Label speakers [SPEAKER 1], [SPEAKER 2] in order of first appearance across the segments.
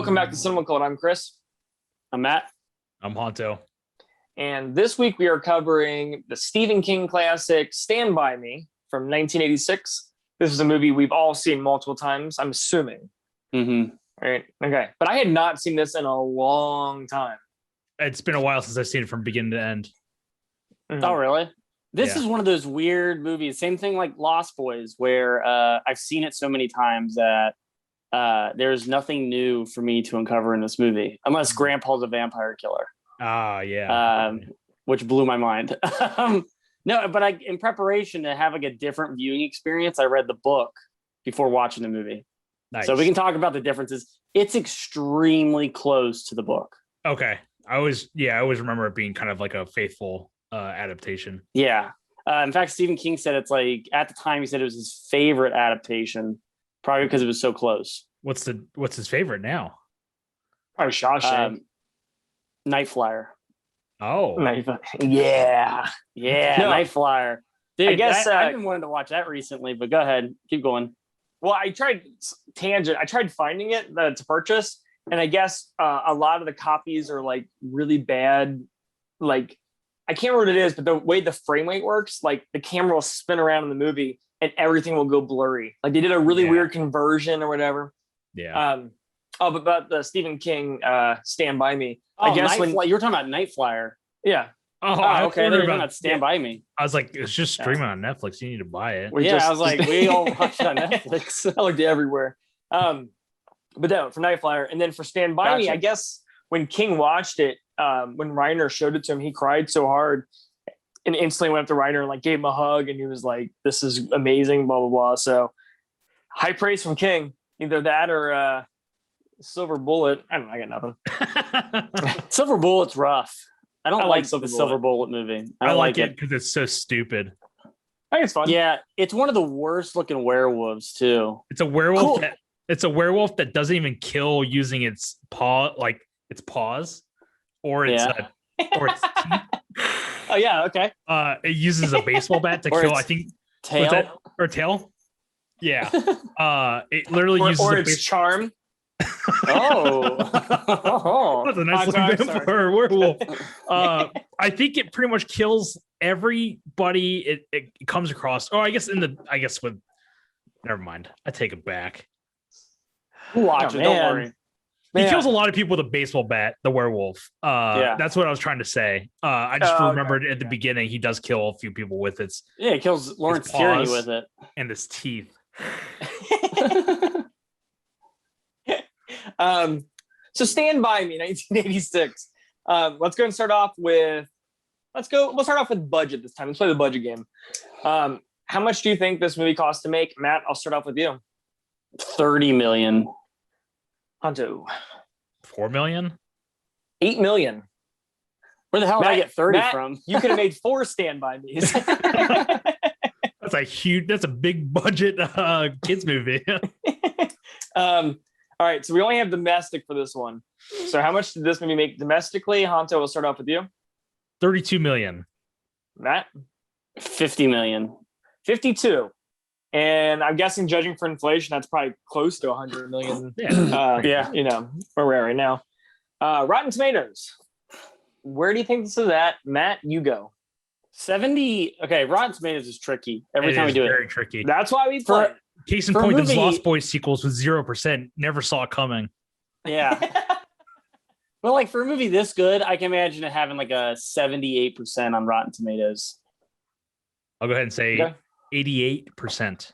[SPEAKER 1] Welcome back to Cinema Cult. I'm Chris.
[SPEAKER 2] I'm Matt.
[SPEAKER 3] I'm Honto.
[SPEAKER 1] And this week we are covering the Stephen King classic Stand By Me from 1986. This is a movie we've all seen multiple times, I'm assuming.
[SPEAKER 2] Mm-hmm.
[SPEAKER 1] Right? Okay. But I had not seen this in a long time.
[SPEAKER 3] It's been a while since I've seen it from beginning to end.
[SPEAKER 1] Mhm.
[SPEAKER 2] Oh, really? This
[SPEAKER 3] Yeah.
[SPEAKER 2] is one of those weird movies. Same thing like Lost Boys, where I've seen it so many times that there's nothing new for me to uncover in this movie, unless Grandpa's a vampire killer.
[SPEAKER 3] Ah, yeah.
[SPEAKER 2] Which blew my mind. No, but in preparation to have like a different viewing experience, I read the book before watching the movie.
[SPEAKER 3] Nice.
[SPEAKER 2] So we can talk about the differences. It's extremely close to the book.
[SPEAKER 3] Okay. I always remember it being kind of like a faithful adaptation.
[SPEAKER 2] Yeah. In fact, Stephen King said it's like, at the time, he said it was his favorite adaptation, probably because it was so close.
[SPEAKER 3] What's his favorite now?
[SPEAKER 1] Probably Shawshank.
[SPEAKER 2] Night Flyer.
[SPEAKER 3] Oh,
[SPEAKER 1] Yeah.
[SPEAKER 2] Yeah,
[SPEAKER 1] No.
[SPEAKER 2] Night Flyer. Dude,
[SPEAKER 1] I guess,
[SPEAKER 2] I've been wanting to watch that recently, but go ahead. Keep going.
[SPEAKER 1] Well, I tried finding it to purchase, and I guess a lot of the copies are like really bad. Like, I can't remember what it is, but the way the frame rate works, like the camera will spin around in the movie and everything will go blurry. Like they did a really weird conversion or whatever.
[SPEAKER 3] yeah.
[SPEAKER 1] But about the Stephen King Stand By Me.
[SPEAKER 2] Oh,
[SPEAKER 1] I guess
[SPEAKER 2] you were talking about Night Flyer.
[SPEAKER 1] yeah.
[SPEAKER 3] I
[SPEAKER 2] Okay.
[SPEAKER 3] wondered
[SPEAKER 2] They're talking about Stand By Me.
[SPEAKER 3] I was like, it's just streaming on Netflix. You need to buy it.
[SPEAKER 2] I was like, we all watched it on Netflix.
[SPEAKER 1] I looked everywhere. But no, for Night Flyer. And then for Stand By Me,
[SPEAKER 2] Gotcha.
[SPEAKER 1] I guess when King watched it, when Reiner showed it to him, he cried so hard and instantly went up to Reiner and like gave him a hug. And he was like, this is amazing, blah, blah, blah. So high praise from King. Either that or Silver Bullet. I don't know. I got nothing.
[SPEAKER 2] Silver Bullet's rough. I don't
[SPEAKER 1] I
[SPEAKER 2] like
[SPEAKER 1] like Silver
[SPEAKER 2] the Silver Bullet movie. I
[SPEAKER 3] I
[SPEAKER 2] don't
[SPEAKER 3] like it because it's so stupid.
[SPEAKER 1] I think it's fun.
[SPEAKER 2] Yeah, it's one of the worst looking werewolves too.
[SPEAKER 3] It's a werewolf.
[SPEAKER 1] Cool.
[SPEAKER 3] It's a werewolf that doesn't even kill using its its paws, or its or its teeth.
[SPEAKER 1] Oh, yeah. Okay.
[SPEAKER 3] It uses a baseball bat to
[SPEAKER 2] Or
[SPEAKER 3] kill.
[SPEAKER 2] its
[SPEAKER 3] I think
[SPEAKER 2] Tail.
[SPEAKER 3] what's that? Or tail. Yeah. It literally uses
[SPEAKER 1] Or
[SPEAKER 3] a
[SPEAKER 1] its charm.
[SPEAKER 2] Oh.
[SPEAKER 3] That's a nice
[SPEAKER 1] I'm
[SPEAKER 3] looking
[SPEAKER 1] sorry.
[SPEAKER 3] vampire werewolf. I think it pretty much kills everybody it comes across. Oh, I guess with never mind. I take it back.
[SPEAKER 2] Watch
[SPEAKER 1] Oh,
[SPEAKER 2] it. Don't
[SPEAKER 1] man.
[SPEAKER 2] worry.
[SPEAKER 3] He
[SPEAKER 1] Yeah.
[SPEAKER 3] kills a lot of people with a baseball bat, the werewolf.
[SPEAKER 2] Yeah.
[SPEAKER 3] That's what I was trying to say. I just
[SPEAKER 1] Oh, okay.
[SPEAKER 3] remembered at the beginning he does kill a few people with its
[SPEAKER 2] Yeah, it kills Lawrence
[SPEAKER 3] paws.
[SPEAKER 2] Tierney with it.
[SPEAKER 3] and his teeth.
[SPEAKER 1] So Stand By Me, 1986. Let's go and start off with we'll start off with budget this time. Let's play the budget game. How much do you think this movie cost to make? Matt, I'll start off with you.
[SPEAKER 2] 30 million.
[SPEAKER 1] Honto.
[SPEAKER 3] 4 million?
[SPEAKER 1] 8 million.
[SPEAKER 2] Where the hell did I
[SPEAKER 1] Matt-
[SPEAKER 2] get 30
[SPEAKER 1] Matt,
[SPEAKER 2] from?
[SPEAKER 1] You could have made 4 Stand By Me's.
[SPEAKER 3] That's a big budget kids movie.
[SPEAKER 1] All right, so we only have domestic for this one. So how much did this movie make domestically? Honto, we'll start off with you.
[SPEAKER 3] 32 million.
[SPEAKER 1] Matt?
[SPEAKER 2] 50 million.
[SPEAKER 1] 52. And I'm guessing, judging for inflation, that's probably close to 100 million.
[SPEAKER 3] Yeah.
[SPEAKER 2] Yeah.
[SPEAKER 1] You know, where we're at right now. Rotten Tomatoes. Where do you think this is at? Matt, you go.
[SPEAKER 2] 70. Okay, Rotten Tomatoes is tricky every
[SPEAKER 3] It
[SPEAKER 2] time we
[SPEAKER 3] is
[SPEAKER 2] do
[SPEAKER 3] very
[SPEAKER 2] it.
[SPEAKER 3] tricky.
[SPEAKER 1] That's why we play.
[SPEAKER 3] Case in
[SPEAKER 2] for a
[SPEAKER 3] point, those
[SPEAKER 2] movie-
[SPEAKER 3] Lost Boys sequels with 0%. Never saw it coming.
[SPEAKER 2] Yeah. Well, like for a movie this good, I can imagine it having like a 78% on Rotten Tomatoes.
[SPEAKER 3] I'll go ahead and say
[SPEAKER 1] Okay.
[SPEAKER 3] 88%.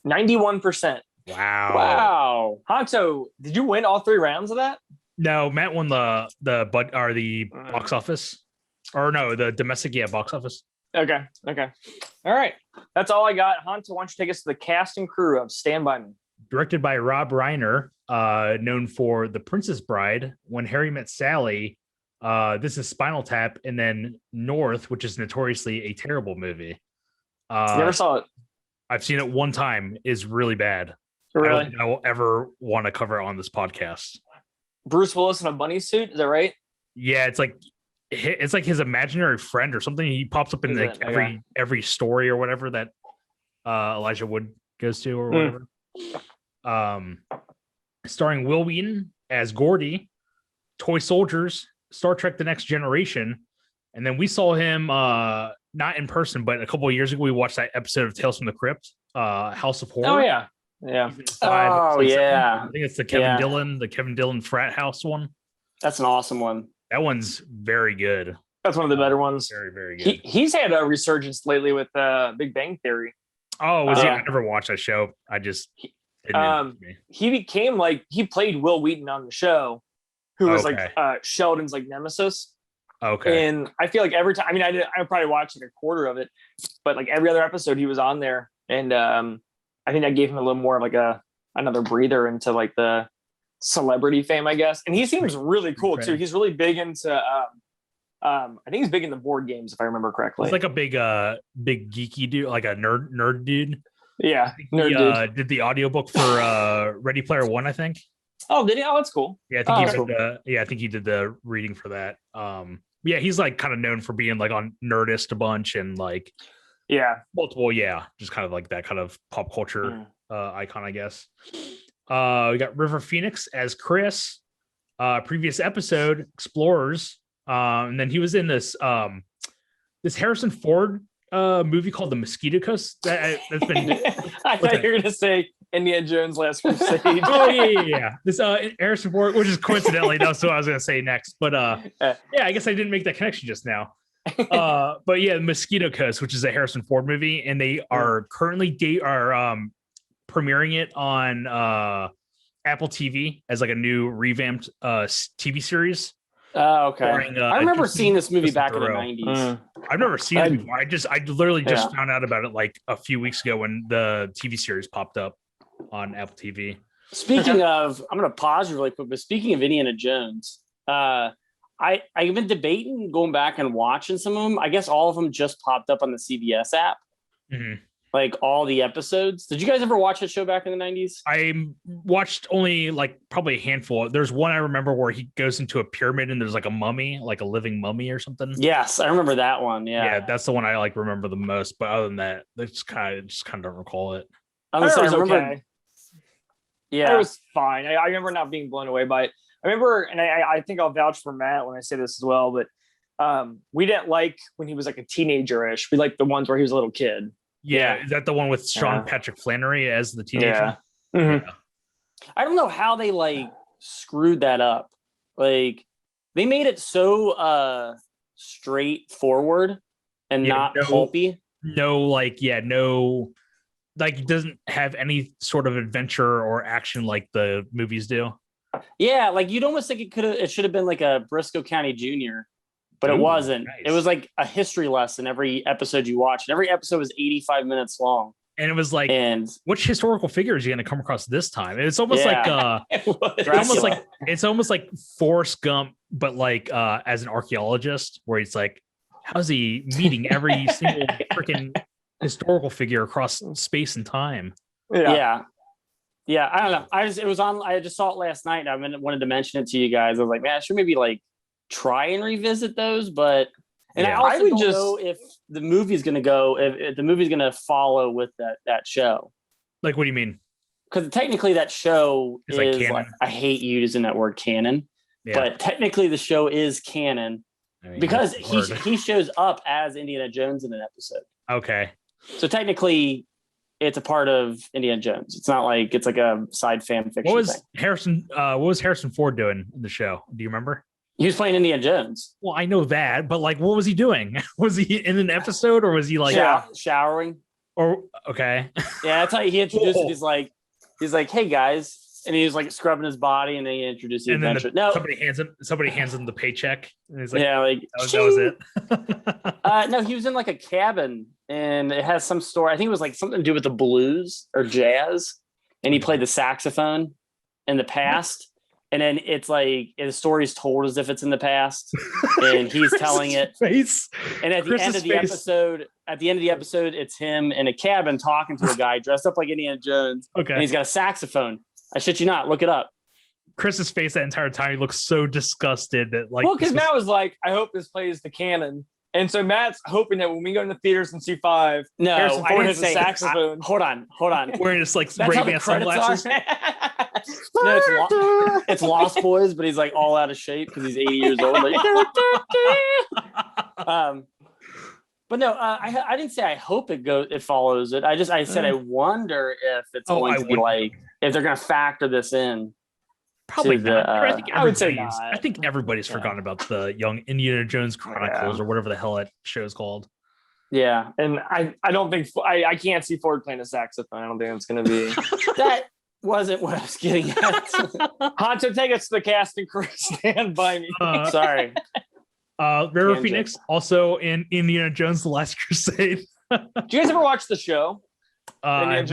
[SPEAKER 1] 91%.
[SPEAKER 3] Wow.
[SPEAKER 2] Wow.
[SPEAKER 1] Honto, did you win all 3 rounds of that?
[SPEAKER 3] No, Matt won the box office. Or no, the domestic, box office.
[SPEAKER 1] Okay. All right. That's all I got. Honto, why don't you take us to the cast and crew of Stand By Me?
[SPEAKER 3] Directed by Rob Reiner, known for The Princess Bride, When Harry Met Sally, this is Spinal Tap, and then North, which is notoriously a terrible movie.
[SPEAKER 1] Never saw it.
[SPEAKER 3] I've seen it one time, is really bad. I
[SPEAKER 1] Really?
[SPEAKER 3] don't think I will ever want to cover it on this podcast.
[SPEAKER 1] Bruce Willis in a bunny suit? Is that right?
[SPEAKER 3] Yeah, it's like his imaginary friend or something. He pops up in
[SPEAKER 1] Is
[SPEAKER 3] like
[SPEAKER 1] it? Okay.
[SPEAKER 3] every story or whatever that Elijah Wood goes to or whatever. Starring Will Wheaton, as Gordy, Toy Soldiers, Star Trek: The Next Generation, and then we saw him not in person, but a couple of years ago we watched that episode of Tales from the Crypt, House of Horror.
[SPEAKER 1] Oh yeah.
[SPEAKER 2] Oh yeah.
[SPEAKER 3] I think it's the Kevin Dillon frat house one.
[SPEAKER 2] That's an awesome one.
[SPEAKER 3] That one's very good.
[SPEAKER 1] That's one of the better ones.
[SPEAKER 3] Very, very good.
[SPEAKER 1] He's had a resurgence lately with Big Bang Theory.
[SPEAKER 3] Oh, was he? I never watched that show. I just
[SPEAKER 1] he became like he played Will Wheaton on the show, who was like Sheldon's like nemesis.
[SPEAKER 3] Okay.
[SPEAKER 1] And I feel like every time, I mean, I probably watched like a quarter of it, but like every other episode he was on there, and I think that gave him a little more of like another breather into like the celebrity fame, I guess. And he seems really cool too. He's really big into I think he's big into board games, if I remember correctly.
[SPEAKER 3] He's like a big geeky dude, like a nerd dude.
[SPEAKER 1] Yeah,
[SPEAKER 3] dude. Did the audiobook for Ready Player One, I think.
[SPEAKER 1] Oh, did he? Oh, that's cool.
[SPEAKER 3] Yeah, I think he did the reading for that. Yeah, he's like kind of known for being like on Nerdist a bunch and like multiple, just kind of like that kind of pop culture icon, I guess. We got River Phoenix as Chris. Previous episode, Explorers. And then he was in this Harrison Ford movie called The Mosquito Coast. That's been.
[SPEAKER 1] I thought you were gonna say Indiana Jones Last Crusade.
[SPEAKER 3] Oh yeah. This Harrison Ford, which is coincidentally that's what I was gonna say next. But I guess I didn't make that connection just now. But yeah, Mosquito Coast, which is a Harrison Ford movie, and they are currently premiering it on Apple TV as like a new revamped TV series.
[SPEAKER 2] Oh, okay. I remember seeing this movie back in the 90s.
[SPEAKER 3] I've never seen it before. I literally just found out about it like a few weeks ago when the TV series popped up on Apple TV.
[SPEAKER 2] Speaking of, I'm going to pause really quick, but speaking of Indiana Jones, I've been debating going back and watching some of them. I guess all of them just popped up on the CBS app. Mm-hmm. Like all the episodes. Did you guys ever watch that show back in the 90s?
[SPEAKER 3] I watched only like probably a handful. There's one I remember where he goes into a pyramid and there's like a mummy, like a living mummy or something.
[SPEAKER 2] Yes, I remember that one. Yeah,
[SPEAKER 3] that's the one I like remember the most. But other than that, I just kind of don't recall it.
[SPEAKER 1] I remember. Okay. Yeah, it was fine. I remember not being blown away by it. I remember, and I think I'll vouch for Matt when I say this as well. But we didn't like when he was like a teenager-ish. We liked the ones where he was a little kid.
[SPEAKER 3] Yeah, is that the one with Sean Patrick Flannery as the teenager?
[SPEAKER 1] Yeah. Mm-hmm.
[SPEAKER 2] I don't know how they like screwed that up. Like they made it so straightforward and not pulpy.
[SPEAKER 3] No, it doesn't have any sort of adventure or action like the movies do. Yeah,
[SPEAKER 2] like you'd almost think it should have been like a Briscoe County Jr., but it wasn't. Nice. It was like a history lesson every episode you watched. Every episode was 85 minutes long.
[SPEAKER 3] And it was like, which historical figure is you going to come across this time? It's almost it's almost like Forrest Gump, but like as an archaeologist, where it's like, how's he meeting every single freaking historical figure across space and time?
[SPEAKER 2] Yeah. I don't know. I just saw it last night. And I wanted to mention it to you guys. I was like, man, I should maybe like try and revisit those, but I also don't know if the movie's going to go, if the movie's going to follow with that show.
[SPEAKER 3] Like, what do you mean?
[SPEAKER 2] Because technically that show is like, I hate using that word canon, but technically the show is canon because he shows up as Indiana Jones in an episode.
[SPEAKER 3] Okay.
[SPEAKER 2] So technically it's a part of Indiana Jones. It's not like it's like a side fan fiction.
[SPEAKER 3] What was Harrison Ford doing in the show? Do you remember?
[SPEAKER 2] He was playing Indiana Jones.
[SPEAKER 3] Well, I know that, but like, what was he doing? Was he in an episode or was he like
[SPEAKER 2] showering?
[SPEAKER 3] Or okay.
[SPEAKER 2] Yeah, that's how he introduced it. He's like, hey guys. And he was like scrubbing his body and then he introduced the adventure.
[SPEAKER 3] Somebody hands him the paycheck. And he's like, that was
[SPEAKER 2] it. No, he was in like a cabin and it has some story. I think it was like something to do with the blues or jazz. And he played the saxophone in the past. And then it's like the story's told as if it's in the past, and he's telling it. And at the end of the episode, it's him in a cabin talking to a guy dressed up like Indiana Jones.
[SPEAKER 3] Okay,
[SPEAKER 2] and he's got a saxophone. I shit you not. Look it up.
[SPEAKER 3] Chris's face that entire time, he looks so disgusted that like.
[SPEAKER 1] Well, because Matt was like, "I hope this plays the canon," And so Matt's hoping that when we go in the theaters and see 5,
[SPEAKER 2] No,
[SPEAKER 1] Harrison
[SPEAKER 2] I
[SPEAKER 1] Ford
[SPEAKER 2] didn't
[SPEAKER 1] has a
[SPEAKER 2] say.
[SPEAKER 1] saxophone.
[SPEAKER 2] Hold on.
[SPEAKER 3] Wearing his like
[SPEAKER 2] That's how the
[SPEAKER 3] Ray-Ban
[SPEAKER 2] credits
[SPEAKER 3] sunglasses.
[SPEAKER 2] are. No, it's Lost Boys, but he's like all out of shape because he's 80 years old. Like, but no, I didn't say I hope it follows it. I said I wonder if it's going to be like if they're going to factor this in.
[SPEAKER 3] Probably
[SPEAKER 2] to
[SPEAKER 3] not.
[SPEAKER 2] the,
[SPEAKER 3] I think
[SPEAKER 1] I would say
[SPEAKER 3] everybody's.
[SPEAKER 1] not.
[SPEAKER 3] I think everybody's forgotten about the Young Indiana Jones Chronicles or whatever the hell that show's called.
[SPEAKER 2] Yeah,
[SPEAKER 1] and I don't think I can't see Ford playing a saxophone. I don't think it's going to be.
[SPEAKER 2] That wasn't what I was getting at.
[SPEAKER 1] Hancho, take us to the cast and crew. Stand by me.
[SPEAKER 2] Sorry.
[SPEAKER 3] River Phoenix also in Indiana Jones: The Last Crusade.
[SPEAKER 1] Do you guys ever watch the show?
[SPEAKER 3] I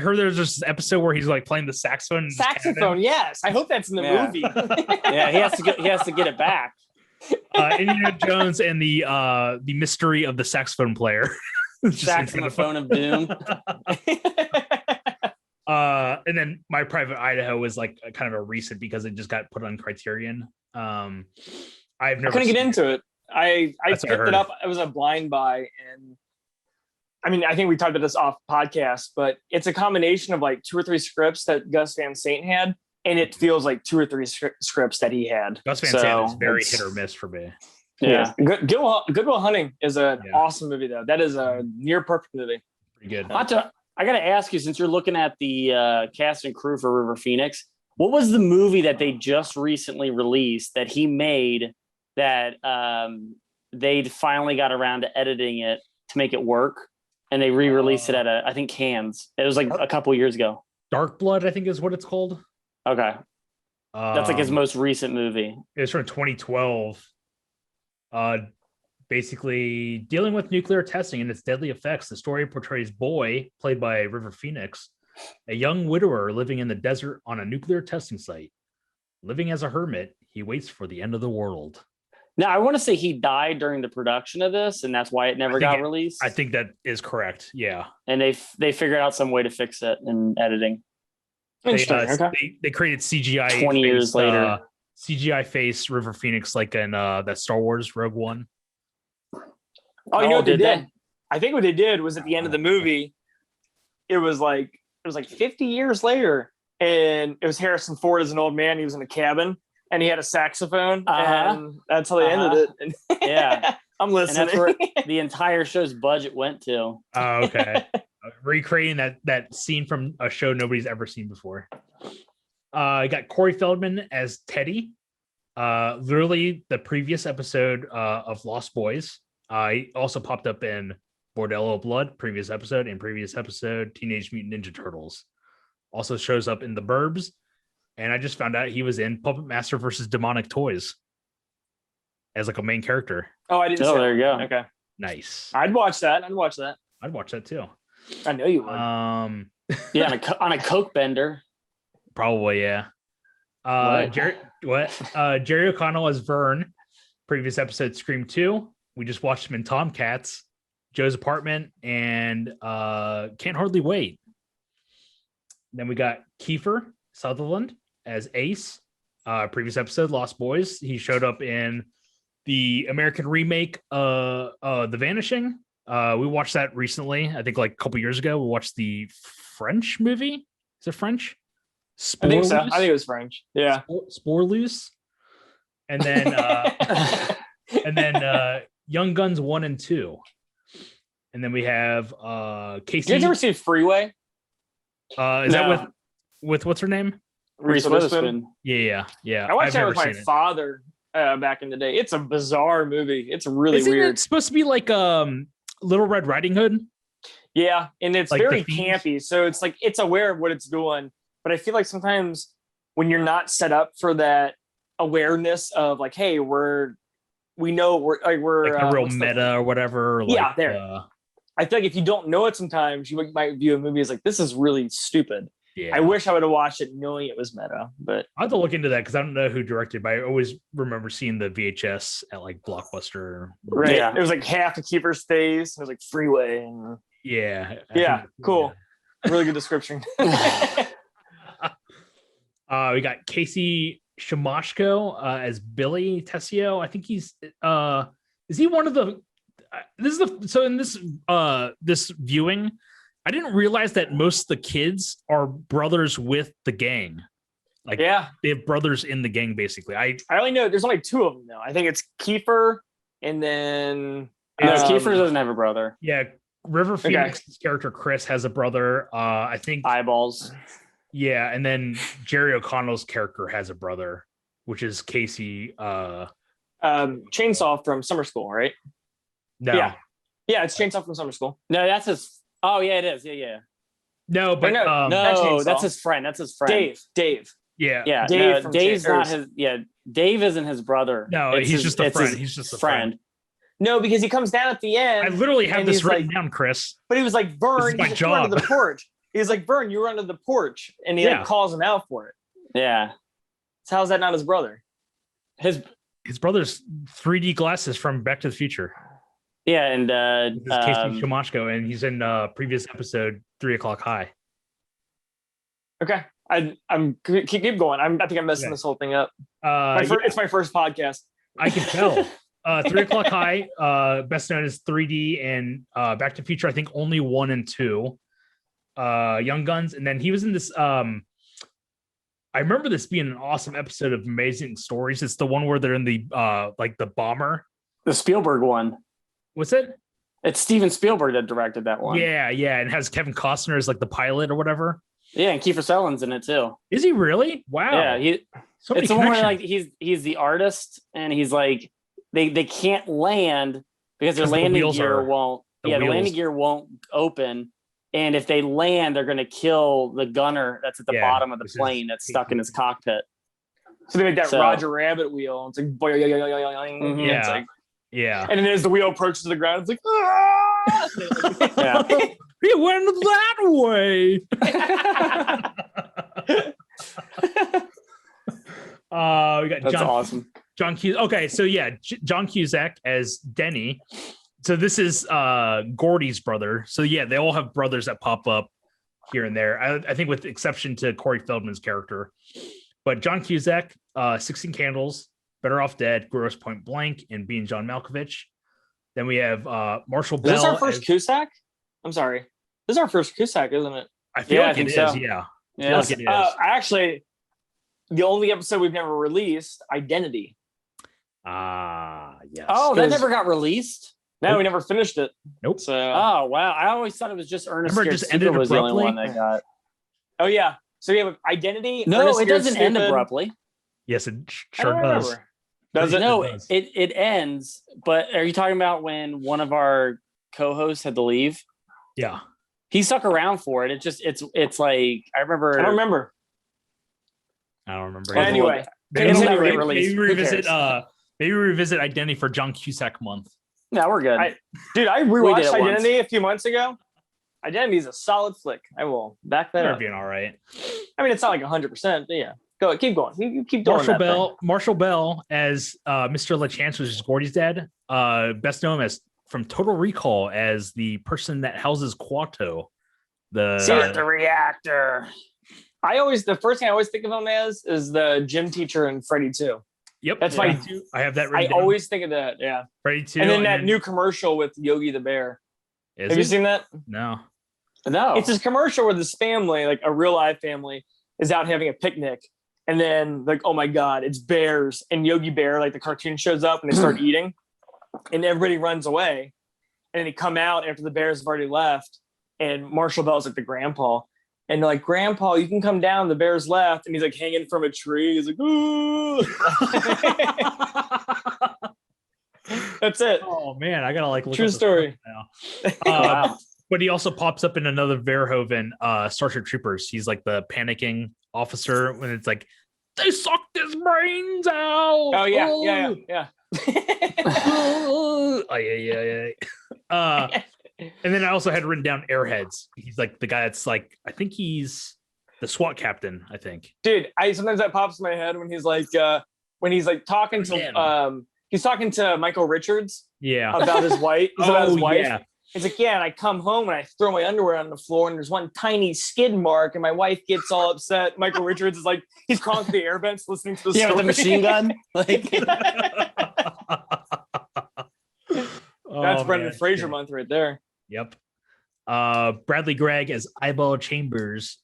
[SPEAKER 3] heard there's this episode where he's like playing the saxophone.
[SPEAKER 1] Saxophone, yes. I hope that's in the movie.
[SPEAKER 2] Yeah, he has to get it back.
[SPEAKER 3] Indiana Jones and the mystery of the saxophone player.
[SPEAKER 2] Saxophone of Doom.
[SPEAKER 3] And then My Private Idaho was like a kind of a recent because it just got put on Criterion. I couldn't
[SPEAKER 1] get into it. I picked it up. It was a blind buy, and I mean, I think we talked about this off podcast, but it's a combination of like 2 or 3 scripts that Gus Van Sant had, and it feels like 2 or 3 scripts that he had.
[SPEAKER 3] Gus Van Sant is very hit or miss for me.
[SPEAKER 1] Yeah. Good Will Hunting is an awesome movie, though. That is a near perfect movie.
[SPEAKER 3] Pretty good.
[SPEAKER 2] I got to ask you, since you're looking at the cast and crew for River Phoenix, what was the movie that they just recently released that he made that they finally got around to editing it to make it work? And they re-released it at I think Cannes. It was like a couple years ago.
[SPEAKER 3] Dark Blood, I think is what it's called.
[SPEAKER 2] Okay. That's like his most recent movie.
[SPEAKER 3] It's from 2012. Basically dealing with nuclear testing and its deadly effects. The story portrays Boy, played by River Phoenix, a young widower living in the desert on a nuclear testing site. Living as a hermit, he waits for the end of the world.
[SPEAKER 2] Now, I want to say he died during the production of this, and that's why it never got released.
[SPEAKER 3] I think that is correct. Yeah.
[SPEAKER 2] And they figured out some way to fix it in editing.
[SPEAKER 3] They created CGI
[SPEAKER 2] 20 years later.
[SPEAKER 3] CGI face River Phoenix like in that Star Wars Rogue One.
[SPEAKER 1] Oh, you know what they did? I think what they did was at the end of the movie, it was like 50 years later, and it was Harrison Ford as an old man. He was in a cabin. And he had a saxophone, and that's how they ended it.
[SPEAKER 2] Yeah.
[SPEAKER 1] I'm listening.
[SPEAKER 2] And that's where the entire show's budget went to.
[SPEAKER 3] Oh, okay. Recreating that scene from a show nobody's ever seen before. I got Corey Feldman as Teddy. Literally the previous episode of Lost Boys. He also popped up in Bordello Blood, previous episode, Teenage Mutant Ninja Turtles. Also shows up in The Burbs. And I just found out he was in Puppet Master versus Demonic Toys as like a main character.
[SPEAKER 1] Oh, I didn't.
[SPEAKER 2] Oh, there you go.
[SPEAKER 1] Okay,
[SPEAKER 3] nice.
[SPEAKER 1] I'd watch that.
[SPEAKER 3] I'd watch that too.
[SPEAKER 1] I know you would.
[SPEAKER 2] Yeah, on a Coke bender.
[SPEAKER 3] Probably, yeah. Jerry O'Connell as Vern. Previous episode, Scream 2. We just watched him in Tomcats, Joe's Apartment, and Can't Hardly Wait. Then we got Kiefer Sutherland as Ace. Previous episode, Lost Boys. He showed up in the American remake, The Vanishing. We watched that recently. I think like a couple years ago. We watched the French movie. Is it French?
[SPEAKER 1] I think so. I think it was French. Yeah.
[SPEAKER 3] Spore Loose. And then Young Guns 1 and 2. And then we have Casey.
[SPEAKER 1] Did you ever see Freeway?
[SPEAKER 3] Is that with what's her name?
[SPEAKER 1] Reese Witherspoon.
[SPEAKER 3] Yeah.
[SPEAKER 1] I watched that with my father back in the day. It's a bizarre movie. It's really weird.
[SPEAKER 3] It's supposed to be like Little Red Riding Hood.
[SPEAKER 1] Yeah, and it's
[SPEAKER 3] like
[SPEAKER 1] very campy. So it's like it's aware of what it's doing. But I feel like sometimes when you're not set up for that awareness of like, hey, we're like
[SPEAKER 3] a real meta or whatever.
[SPEAKER 1] Yeah, I feel like if you don't know it, sometimes you might view a movie as like, this is really stupid.
[SPEAKER 3] Yeah.
[SPEAKER 1] I wish I would have watched it knowing it was meta, but
[SPEAKER 3] I have to look into that because I don't know who directed, but I always remember seeing the VHS at like Blockbuster.
[SPEAKER 1] Right. Yeah. It was like half a Kiefer's face. It was like Freeway. And...
[SPEAKER 3] Yeah.
[SPEAKER 1] Cool. Yeah. Really good description.
[SPEAKER 3] We got Casey Siemaszko as Billy Tessio. I think he's is he one of the this is so in this viewing, I didn't realize that most of the kids are brothers with the gang. Like,
[SPEAKER 1] Yeah,
[SPEAKER 3] they have brothers in the gang, basically. I
[SPEAKER 1] only know there's only 2 of them though. I think it's Kiefer and then
[SPEAKER 2] No, Kiefer doesn't have a brother.
[SPEAKER 3] yeah, River Phoenix's character Chris has a brother. I think
[SPEAKER 2] Eyeballs.
[SPEAKER 3] yeah, and then Jerry O'Connell's character has a brother, which is Casey.
[SPEAKER 1] Chainsaw from Summer School, right?
[SPEAKER 3] No,
[SPEAKER 1] Yeah, it's Chainsaw from Summer School.
[SPEAKER 2] No, that's his. Oh yeah, it is. Yeah.
[SPEAKER 3] no, but
[SPEAKER 1] no,
[SPEAKER 2] No,
[SPEAKER 1] Chainsaw.
[SPEAKER 2] that's his friend. That's his friend.
[SPEAKER 1] Dave.
[SPEAKER 3] yeah,
[SPEAKER 2] Yeah,
[SPEAKER 1] Dave
[SPEAKER 2] no,
[SPEAKER 1] from
[SPEAKER 2] Dave's not
[SPEAKER 1] Chasers.
[SPEAKER 2] his. Yeah, Dave isn't his brother.
[SPEAKER 3] No,
[SPEAKER 2] It's
[SPEAKER 3] he's just a
[SPEAKER 2] it's
[SPEAKER 3] friend.
[SPEAKER 2] his
[SPEAKER 3] He's just a
[SPEAKER 2] friend.
[SPEAKER 1] No, because he comes down at the end.
[SPEAKER 3] I literally have
[SPEAKER 1] and
[SPEAKER 3] this
[SPEAKER 1] he's
[SPEAKER 3] written
[SPEAKER 1] like,
[SPEAKER 3] down, Chris.
[SPEAKER 1] But he was like,
[SPEAKER 3] This
[SPEAKER 1] Vern,
[SPEAKER 3] is my
[SPEAKER 1] you were under
[SPEAKER 3] job.
[SPEAKER 1] the porch. He was like, Vern, you were under the porch, and he
[SPEAKER 3] Yeah.
[SPEAKER 1] like calls him out for it.
[SPEAKER 2] Yeah,
[SPEAKER 1] So how's that not his brother?
[SPEAKER 2] his.
[SPEAKER 3] His brother's 3D glasses from Back to the Future.
[SPEAKER 2] Yeah, and
[SPEAKER 3] This is Casey Siemaszko, and he's in previous episode 3 O'Clock High.
[SPEAKER 1] Okay, I'm keep going. I think I'm messing this whole thing up. It's my first podcast.
[SPEAKER 3] I can tell. 3 O'Clock High, best known as 3D, and Back to the Future, I think only 1 and 2. Young Guns, and then he was in this. I remember this being an awesome episode of Amazing Stories. It's the one where they're in the like the bomber.
[SPEAKER 2] the Spielberg one.
[SPEAKER 3] What's it?
[SPEAKER 2] It's Steven Spielberg that directed that one.
[SPEAKER 3] Yeah, and has Kevin Costner as like the pilot or whatever.
[SPEAKER 2] Yeah, and Kiefer Sutherland's in it too.
[SPEAKER 3] Is he really? Wow.
[SPEAKER 2] Yeah,
[SPEAKER 3] So many
[SPEAKER 2] it's the one where like
[SPEAKER 3] connections.
[SPEAKER 2] he's the artist, and he's like they can't land because their
[SPEAKER 3] 'Cause the
[SPEAKER 2] landing
[SPEAKER 3] wheels
[SPEAKER 2] gear
[SPEAKER 3] are-
[SPEAKER 2] won't.
[SPEAKER 3] the
[SPEAKER 2] The
[SPEAKER 3] wheels.
[SPEAKER 2] landing gear won't open, and if they land, they're going to kill the gunner that's at the
[SPEAKER 3] Yeah,
[SPEAKER 2] bottom of the
[SPEAKER 3] which is-
[SPEAKER 2] plane that's stuck in his cockpit.
[SPEAKER 1] So they make that
[SPEAKER 2] So-
[SPEAKER 1] Roger Rabbit wheel. It's like,
[SPEAKER 2] Mhm.
[SPEAKER 1] and it's like,
[SPEAKER 3] Yeah.
[SPEAKER 1] and then as the wheel approaches the ground, it's like, ah!
[SPEAKER 2] Yeah.
[SPEAKER 3] He went that way. We got
[SPEAKER 2] That's
[SPEAKER 3] John
[SPEAKER 2] awesome.
[SPEAKER 3] John Cusack. Okay, so yeah, John Cusack as Denny. So this is Gordy's brother. So yeah, they all have brothers that pop up here and there. I think with exception to Corey Feldman's character. But John Cusack, 16 Candles, Better Off Dead, Gross Point Blank, and Being John Malkovich. Then we have Marshall Bell.
[SPEAKER 1] Is this our first
[SPEAKER 3] as-
[SPEAKER 1] Cusack? I'm sorry. This is our first Cusack, isn't it?
[SPEAKER 3] I feel
[SPEAKER 2] Yeah, I
[SPEAKER 3] like it
[SPEAKER 2] think
[SPEAKER 3] is.
[SPEAKER 2] so.
[SPEAKER 3] Yeah.
[SPEAKER 2] Yeah.
[SPEAKER 3] like it is.
[SPEAKER 1] Actually, the only episode we've never released, Identity.
[SPEAKER 3] Yes.
[SPEAKER 2] Oh, that
[SPEAKER 1] 'Cause-
[SPEAKER 2] never got released.
[SPEAKER 1] No,
[SPEAKER 3] Nope.
[SPEAKER 1] we never finished it.
[SPEAKER 3] Nope.
[SPEAKER 1] So,
[SPEAKER 2] Oh wow! I always thought it was just Ernest.
[SPEAKER 3] Remember it
[SPEAKER 2] Scared
[SPEAKER 3] just ended
[SPEAKER 2] Stupid was the only
[SPEAKER 3] abruptly?
[SPEAKER 2] one that got.
[SPEAKER 1] oh yeah. So we have Identity.
[SPEAKER 2] No,
[SPEAKER 1] Ernest
[SPEAKER 2] it
[SPEAKER 1] Scared
[SPEAKER 2] doesn't end
[SPEAKER 1] Stupid.
[SPEAKER 2] abruptly.
[SPEAKER 3] Yes, it
[SPEAKER 1] I
[SPEAKER 3] sure
[SPEAKER 1] don't
[SPEAKER 3] does.
[SPEAKER 1] remember. Does it?
[SPEAKER 2] No,
[SPEAKER 3] It does.
[SPEAKER 2] it ends. But are you talking about when one of our co-hosts had to leave?
[SPEAKER 3] Yeah.
[SPEAKER 2] He stuck around for it. It's like I remember.
[SPEAKER 1] I don't remember.
[SPEAKER 3] I don't remember.
[SPEAKER 2] Well,
[SPEAKER 3] either.
[SPEAKER 1] Anyway,
[SPEAKER 3] maybe,
[SPEAKER 2] it'll
[SPEAKER 3] maybe,
[SPEAKER 2] never get
[SPEAKER 3] maybe
[SPEAKER 2] released. Who
[SPEAKER 3] revisit.
[SPEAKER 2] cares?
[SPEAKER 3] Maybe revisit Identity for John Cusack month.
[SPEAKER 2] No, we're good.
[SPEAKER 1] Dude, I
[SPEAKER 2] did
[SPEAKER 1] rewatched
[SPEAKER 2] it once.
[SPEAKER 1] Identity a few months ago. Identity is a solid flick. I will back that
[SPEAKER 3] They're
[SPEAKER 1] up.
[SPEAKER 3] being all right.
[SPEAKER 1] I mean, it's not like 100%. But yeah, go. Keep going. You keep doing
[SPEAKER 3] Marshall
[SPEAKER 1] that
[SPEAKER 3] Bell. Marshall Bell as Mr. LaChance, which is Gordy's dad. Best known as from Total Recall as the person that houses Quato.
[SPEAKER 2] the reactor.
[SPEAKER 1] The first thing I always think of him as is the gym teacher in Freddy 2.
[SPEAKER 3] Yep.
[SPEAKER 1] That's
[SPEAKER 3] Freddy
[SPEAKER 1] my-
[SPEAKER 3] 2. I have that
[SPEAKER 1] I
[SPEAKER 3] written down.
[SPEAKER 1] always think of that. Yeah.
[SPEAKER 3] Freddy 2.
[SPEAKER 1] And then that new commercial with Yogi the Bear.
[SPEAKER 3] Is
[SPEAKER 1] Have you
[SPEAKER 3] it?
[SPEAKER 1] seen that?
[SPEAKER 3] No.
[SPEAKER 2] No,
[SPEAKER 1] It's this commercial where this family, like a real life family, is out having a picnic. And then, like, oh my God, it's bears. And Yogi Bear, like the cartoon, shows up and they start eating. And everybody runs away. And then they come out after the bears have already left. And Marshall Bell's like the grandpa. And they're like, Grandpa, you can come down. The bears left. And he's like hanging from a tree. He's like, ooh. That's it.
[SPEAKER 3] Oh man, I gotta like look
[SPEAKER 1] True
[SPEAKER 3] up the
[SPEAKER 1] story.
[SPEAKER 3] now.
[SPEAKER 2] wow.
[SPEAKER 3] But he also pops up in another Verhoeven, Starship Troopers. He's like the panicking officer when it's like they sucked his brains out.
[SPEAKER 1] Oh, yeah.
[SPEAKER 3] Oh, yeah. And then I also had written down Airheads. He's like the guy that's like, I think he's the SWAT captain, I think.
[SPEAKER 1] Dude, sometimes that pops in my head when he's like talking to he's talking to Michael Richards
[SPEAKER 3] Yeah.
[SPEAKER 1] about his wife. About his wife.
[SPEAKER 3] yeah.
[SPEAKER 1] He's like, yeah, and I come home and I throw my underwear on the floor and there's one tiny skid mark and my wife gets all upset. Michael Richards is like, he's crawling through the air vents listening to the story.
[SPEAKER 2] With the machine gun. Like,
[SPEAKER 1] That's Brendan Fraser month right there.
[SPEAKER 3] Yep. Bradley Gregg as Eyeball Chambers.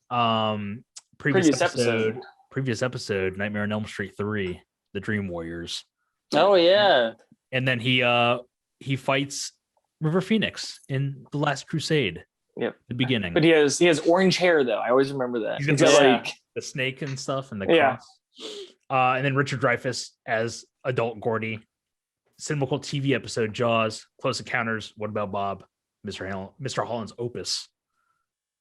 [SPEAKER 3] Previous episode, Nightmare on Elm Street 3, The Dream Warriors.
[SPEAKER 2] Oh yeah.
[SPEAKER 3] And then he fights River Phoenix in The Last Crusade.
[SPEAKER 1] Yep.
[SPEAKER 3] The beginning.
[SPEAKER 1] But he has orange hair though. I always remember that.
[SPEAKER 3] He's got the snake and stuff and the cross. And then Richard Dreyfus as Adult Gordy. Cinemacal TV episode Jaws, Close Encounters, What About Bob, Mr. Holland's Opus.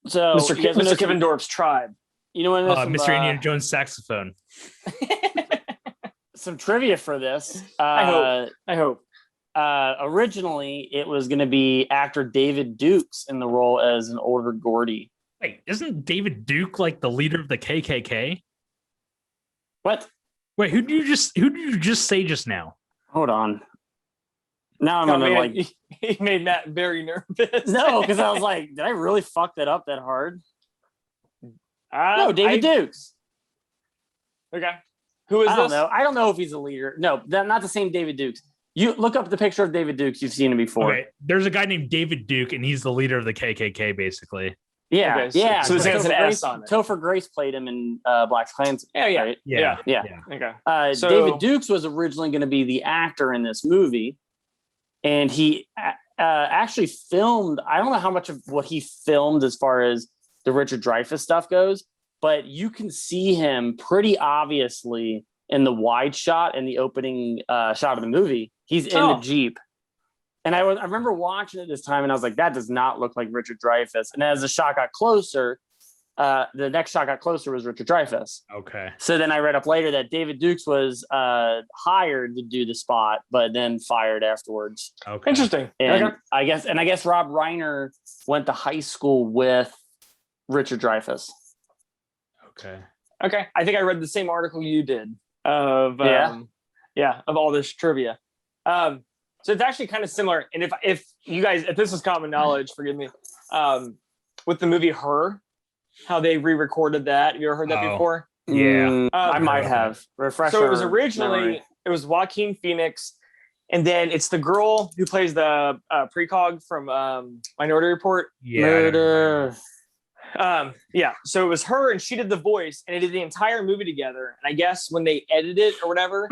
[SPEAKER 2] So
[SPEAKER 1] Mr. Kivendorf's Tribe.
[SPEAKER 2] You know when
[SPEAKER 3] Mr. Indiana Jones saxophone.
[SPEAKER 2] Some trivia for this.
[SPEAKER 1] I hope.
[SPEAKER 2] Originally, it was going to be actor David Dukes in the role as an older Gordy.
[SPEAKER 3] Wait, isn't David Duke like the leader of the KKK?
[SPEAKER 2] What?
[SPEAKER 3] Wait, who did you just say just now?
[SPEAKER 2] Hold on. Now I'm gonna
[SPEAKER 1] he made Matt very nervous.
[SPEAKER 2] No, because I was like, did I really fuck that up that hard? No, David Dukes.
[SPEAKER 1] Okay. Who is this?
[SPEAKER 2] I don't know if he's a leader. No, not the same David Dukes. You look up the picture of David Dukes. You've seen him before.
[SPEAKER 3] Okay. There's a guy named David Duke, and he's the leader of the KKK, basically.
[SPEAKER 2] Yeah,
[SPEAKER 1] okay,
[SPEAKER 2] yeah.
[SPEAKER 1] So there's an S on it.
[SPEAKER 2] Topher Grace played him in Black Klansman.
[SPEAKER 1] Right?
[SPEAKER 3] Yeah.
[SPEAKER 1] Okay.
[SPEAKER 2] David Dukes was originally going to be the actor in this movie, and he actually filmed. I don't know how much of what he filmed as far as the Richard Dreyfuss stuff goes, but you can see him pretty obviously in the wide shot in the opening shot of the movie. He's in the Jeep. And I remember watching it this time and I was like, that does not look like Richard Dreyfuss. And as the shot got closer, the next shot got closer was Richard Dreyfuss.
[SPEAKER 3] Okay.
[SPEAKER 2] So then I read up later that David Dukes was hired to do the spot, but then fired afterwards.
[SPEAKER 3] Okay.
[SPEAKER 1] Interesting.
[SPEAKER 2] And I guess Rob Reiner went to high school with Richard Dreyfuss.
[SPEAKER 3] Okay.
[SPEAKER 1] I think I read the same article you did of all this trivia. So it's actually kind of similar. And if you guys, if this is common knowledge, forgive me, with the movie Her, how they re-recorded that. Have you ever heard that before?
[SPEAKER 3] Yeah.
[SPEAKER 2] I might have. Refresher.
[SPEAKER 1] So it was originally, it was Joaquin Phoenix. And then it's the girl who plays the precog from Minority Report.
[SPEAKER 3] Yeah.
[SPEAKER 2] Murder.
[SPEAKER 1] So it was her and she did the voice and it did the entire movie together. And I guess when they edited it or whatever,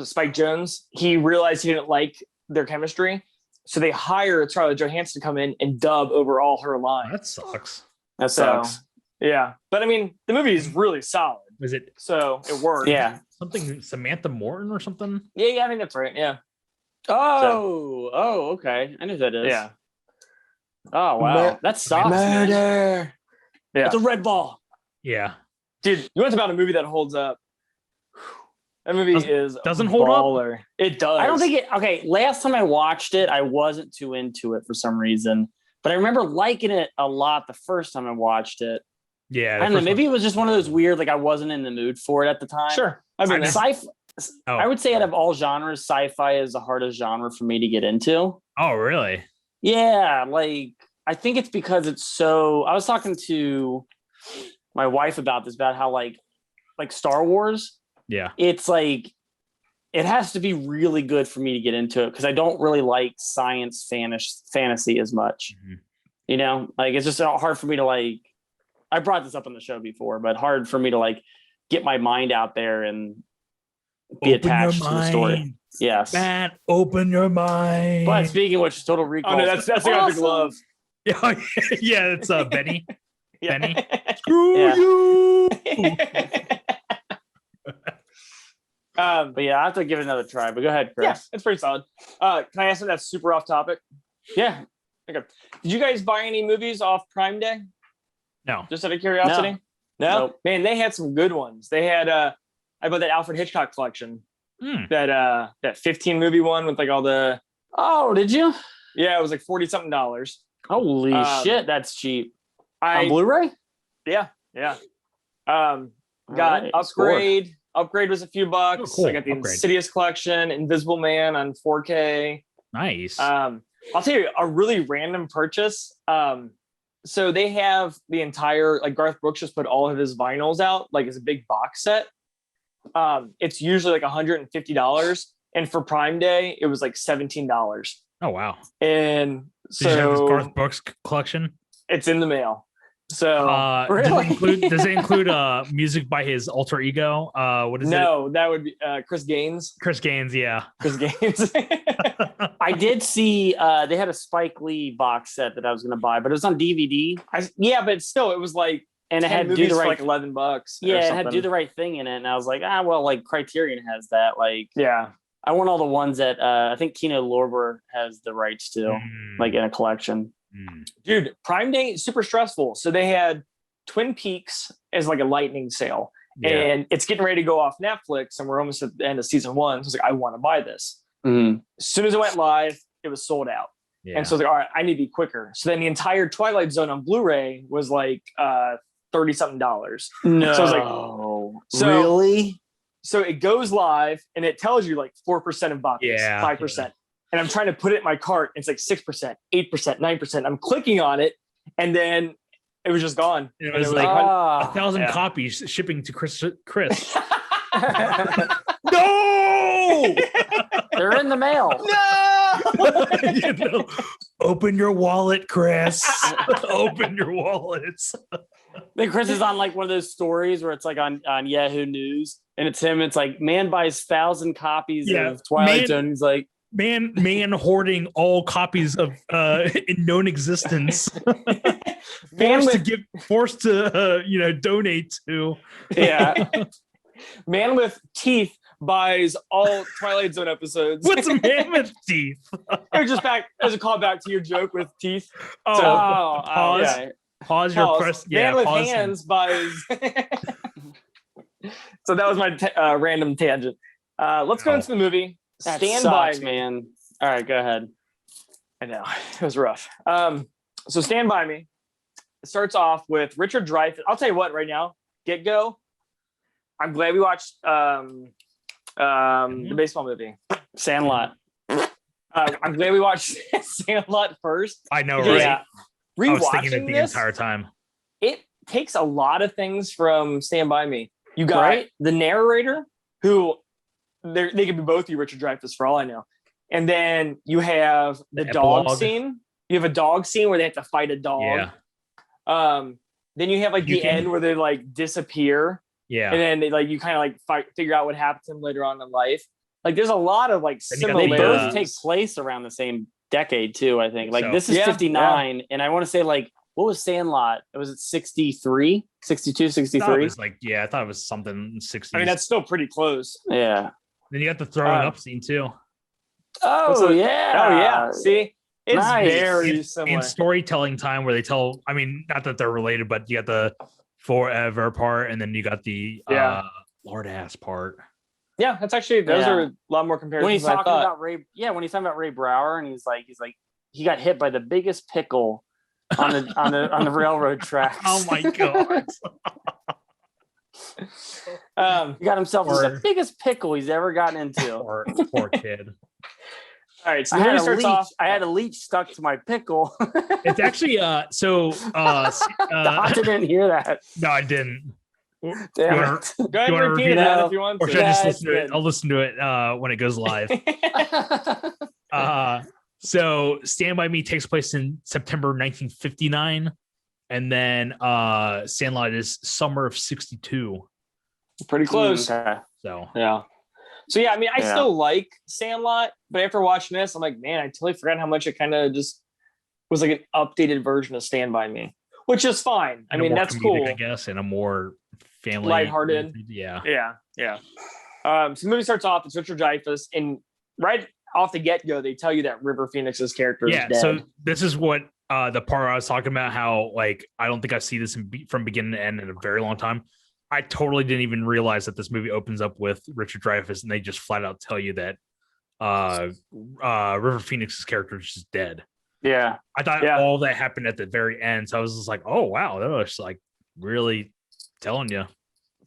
[SPEAKER 1] Spike Jonze, he realized he didn't like their chemistry. So they hired Scarlett Johansson to come in and dub over all her lines.
[SPEAKER 3] That sucks.
[SPEAKER 2] That sucks.
[SPEAKER 1] Yeah. But I mean, the movie is really solid.
[SPEAKER 3] Is it?
[SPEAKER 1] So it worked.
[SPEAKER 2] Yeah.
[SPEAKER 3] Something Samantha Morton or something?
[SPEAKER 1] Yeah, I think that's right. Yeah.
[SPEAKER 2] Okay. I knew who that is.
[SPEAKER 1] Yeah.
[SPEAKER 2] Oh, wow. That sucks.
[SPEAKER 1] Murder. Yeah.
[SPEAKER 2] It's a red ball.
[SPEAKER 3] Yeah.
[SPEAKER 1] Dude, you want to talk about a movie that holds up? That movie
[SPEAKER 3] doesn't hold
[SPEAKER 1] up. It does.
[SPEAKER 2] I don't think it. Okay, last time I watched it, I wasn't too into it for some reason, but I remember liking it a lot the first time I watched it.
[SPEAKER 3] Yeah,
[SPEAKER 2] I don't know. Maybe it was just one of those weird, like I wasn't in the mood for it at the time.
[SPEAKER 1] Sure, I mean,
[SPEAKER 2] I would say out of all genres, sci-fi is the hardest genre for me to get into.
[SPEAKER 3] Oh, really?
[SPEAKER 2] Yeah, like I think it's because it's so. I was talking to my wife about this, about how like Star Wars.
[SPEAKER 3] Yeah,
[SPEAKER 2] it's like it has to be really good for me to get into it because I don't really like science fantasy as much. Mm-hmm. You know, like it's just hard for me to like. I brought this up on the show before, but hard for me to like get my mind out there and be attached to the story. Yes,
[SPEAKER 3] Matt, open your mind.
[SPEAKER 2] But speaking of which, Total Recall.
[SPEAKER 1] Oh no, that's the guy with the glove.
[SPEAKER 3] Yeah, it's Benny. Benny, screw you.
[SPEAKER 2] But yeah, I have to give it another try. But go ahead, Chris.
[SPEAKER 1] Yeah, it's pretty solid. Can I ask something that's super off topic?
[SPEAKER 2] Yeah.
[SPEAKER 1] Okay. Did you guys buy any movies off Prime Day?
[SPEAKER 3] No.
[SPEAKER 1] Just out of curiosity? No? Nope. Man, they had some good ones. They had I bought that Alfred Hitchcock collection. That 15 movie one with like all the.
[SPEAKER 2] Oh, did you?
[SPEAKER 1] Yeah, it was like $40-something.
[SPEAKER 2] Holy shit, that's cheap. On Blu-ray?
[SPEAKER 1] Yeah. Got
[SPEAKER 2] right,
[SPEAKER 1] Upgrade. Score. Upgrade was a few bucks.
[SPEAKER 3] Oh, cool.
[SPEAKER 1] I got the Insidious collection, Invisible Man on 4K.
[SPEAKER 3] Nice.
[SPEAKER 1] I'll tell you a really random purchase. So they have the entire, like Garth Brooks just put all of his vinyls out, like as a big box set. It's usually like $150. And for Prime Day, it was like $17.
[SPEAKER 3] Oh wow!
[SPEAKER 1] And
[SPEAKER 3] Did you have this
[SPEAKER 1] so
[SPEAKER 3] Garth Brooks collection?
[SPEAKER 1] it's in the mail. So
[SPEAKER 2] really?
[SPEAKER 3] does it include music by his alter ego? What is it?
[SPEAKER 1] No, that would be Chris Gaines.
[SPEAKER 3] Chris Gaines, yeah.
[SPEAKER 1] Chris Gaines.
[SPEAKER 2] I did see they had a Spike Lee box set that I was going to buy, but it was on DVD.
[SPEAKER 1] Yeah, but still, it was like,
[SPEAKER 2] and it had
[SPEAKER 1] movies
[SPEAKER 2] Do the
[SPEAKER 1] for
[SPEAKER 2] Right,
[SPEAKER 1] like $11.
[SPEAKER 2] Yeah, it had Do the Right Thing in it, and I was like, well, like Criterion has that. Like,
[SPEAKER 1] yeah,
[SPEAKER 2] I want all the ones that I think Kino Lorber has the rights to, like in a collection.
[SPEAKER 1] Dude, Prime Day super stressful. So they had Twin Peaks as like a lightning sale, and it's getting ready to go off Netflix, and we're almost at the end of season 1. So I was like, I want to buy this. As soon as it went live, it was sold out. And so I was like, all right, I need to be quicker. So then the entire Twilight Zone on Blu-ray was like $30-something.
[SPEAKER 2] No.
[SPEAKER 1] So I was like,
[SPEAKER 2] really?
[SPEAKER 1] So it goes live and it tells you like 4% of buckets, 5%. Yeah. And I'm trying to put it in my cart. It's like 6%, 8%, 9%. I'm clicking on it, and then it was just gone.
[SPEAKER 3] It was like 1,000 copies shipping to Chris. No!
[SPEAKER 2] They're in the mail.
[SPEAKER 1] No!
[SPEAKER 3] Open your wallet, Chris. Open your wallets.
[SPEAKER 2] Then Chris is on like one of those stories where it's like on Yahoo News, and it's him. It's like, man buys 1,000 copies of Twilight Zone. He's like,
[SPEAKER 3] man hoarding all copies of in known existence. forced to donate to.
[SPEAKER 1] Yeah. Man with teeth buys all Twilight Zone episodes.
[SPEAKER 3] What's a man with teeth?
[SPEAKER 1] It was just back as a callback to your joke with teeth.
[SPEAKER 3] Pause your press.
[SPEAKER 1] Man with hands buys. So that was my random tangent. Let's go into the movie.
[SPEAKER 2] That
[SPEAKER 1] Stand
[SPEAKER 2] sucks,
[SPEAKER 1] by me,
[SPEAKER 2] man. All right, go ahead.
[SPEAKER 1] I know it was rough. So Stand By Me. It starts off with Richard Dreyfus. I'll tell you what, right now, get go. I'm glad we watched the baseball movie,
[SPEAKER 2] Sandlot.
[SPEAKER 1] I'm glad we watched Sandlot first.
[SPEAKER 3] I know, right?
[SPEAKER 1] Yeah.
[SPEAKER 3] I was thinking it the entire time.
[SPEAKER 1] It takes a lot of things from Stand By Me. You got the narrator, who they could be both you, Richard Dreyfus, for all I know. And then you have the dog scene. You have a dog scene where they have to fight a dog. Yeah. Then you have like the end where they like disappear. Yeah. And then they like you kind of like figure out what happened to him later on in life. Like there's a lot of like similarities.
[SPEAKER 2] They both take place around the same decade too, I think. Like this is 59 and I want to say like what was Sandlot? Was it 63, 62, 63?
[SPEAKER 3] I thought it was something 60s.
[SPEAKER 1] I mean, that's still pretty close.
[SPEAKER 2] Yeah.
[SPEAKER 3] Then you got the throwing up scene too.
[SPEAKER 2] Oh yeah.
[SPEAKER 1] See, it's very similar.
[SPEAKER 3] In storytelling time where they tell, I mean, not that they're related, but you got the forever part, and then you got the lord ass part.
[SPEAKER 1] Yeah, that's actually those are a lot more comparisons.
[SPEAKER 2] When he's talking about Ray Brower, and he's like he got hit by the biggest pickle on the railroad tracks.
[SPEAKER 3] Oh my god.
[SPEAKER 2] He got himself the biggest pickle he's ever gotten into.
[SPEAKER 3] Poor kid.
[SPEAKER 1] All right, so
[SPEAKER 2] I had a leech stuck to my pickle.
[SPEAKER 3] It's actually
[SPEAKER 2] I didn't hear that.
[SPEAKER 3] No, I didn't.
[SPEAKER 2] Damn it.
[SPEAKER 1] Go ahead and repeat it if you want to.
[SPEAKER 3] Or should I just listen to it? I'll listen to it when it goes live. So Stand By Me takes place in September 1959. And then Sandlot is summer of 62.
[SPEAKER 1] Pretty close.
[SPEAKER 2] Okay.
[SPEAKER 3] So
[SPEAKER 1] yeah, I mean, I still like Sandlot, but after watching this, I'm like, man, I totally forgot how much it kind of just was like an updated version of Stand By Me, which is fine. I mean, that's cool.
[SPEAKER 3] I guess, and a more family
[SPEAKER 1] lighthearted.
[SPEAKER 3] Yeah.
[SPEAKER 1] So the movie starts off, it's Richard Dreyfus, and right off the get-go, they tell you that River Phoenix's character is dead.
[SPEAKER 3] So this is what the part I was talking about, how like I don't think I see this from beginning to end in a very long time. I totally didn't even realize that this movie opens up with Richard Dreyfuss, and they just flat out tell you that River Phoenix's character is just dead.
[SPEAKER 2] Yeah,
[SPEAKER 3] I thought all that happened at the very end, so I was just like, "Oh wow, that was like really telling you."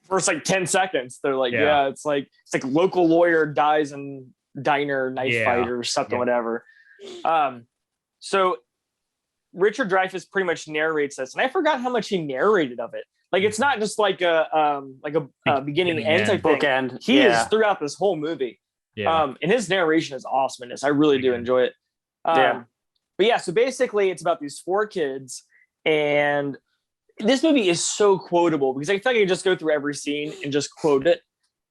[SPEAKER 1] First like 10 seconds, they're like, it's like local lawyer dies in diner knife fight or something, whatever. So Richard Dreyfuss pretty much narrates this, and I forgot how much he narrated of it. Like it's not just like a beginning end type bookend. He is throughout this whole movie. Yeah. And his narration is awesome in this. I really do enjoy it. But yeah, so basically it's about these 4 kids, and this movie is so quotable because I feel like I can just go through every scene and just quote it.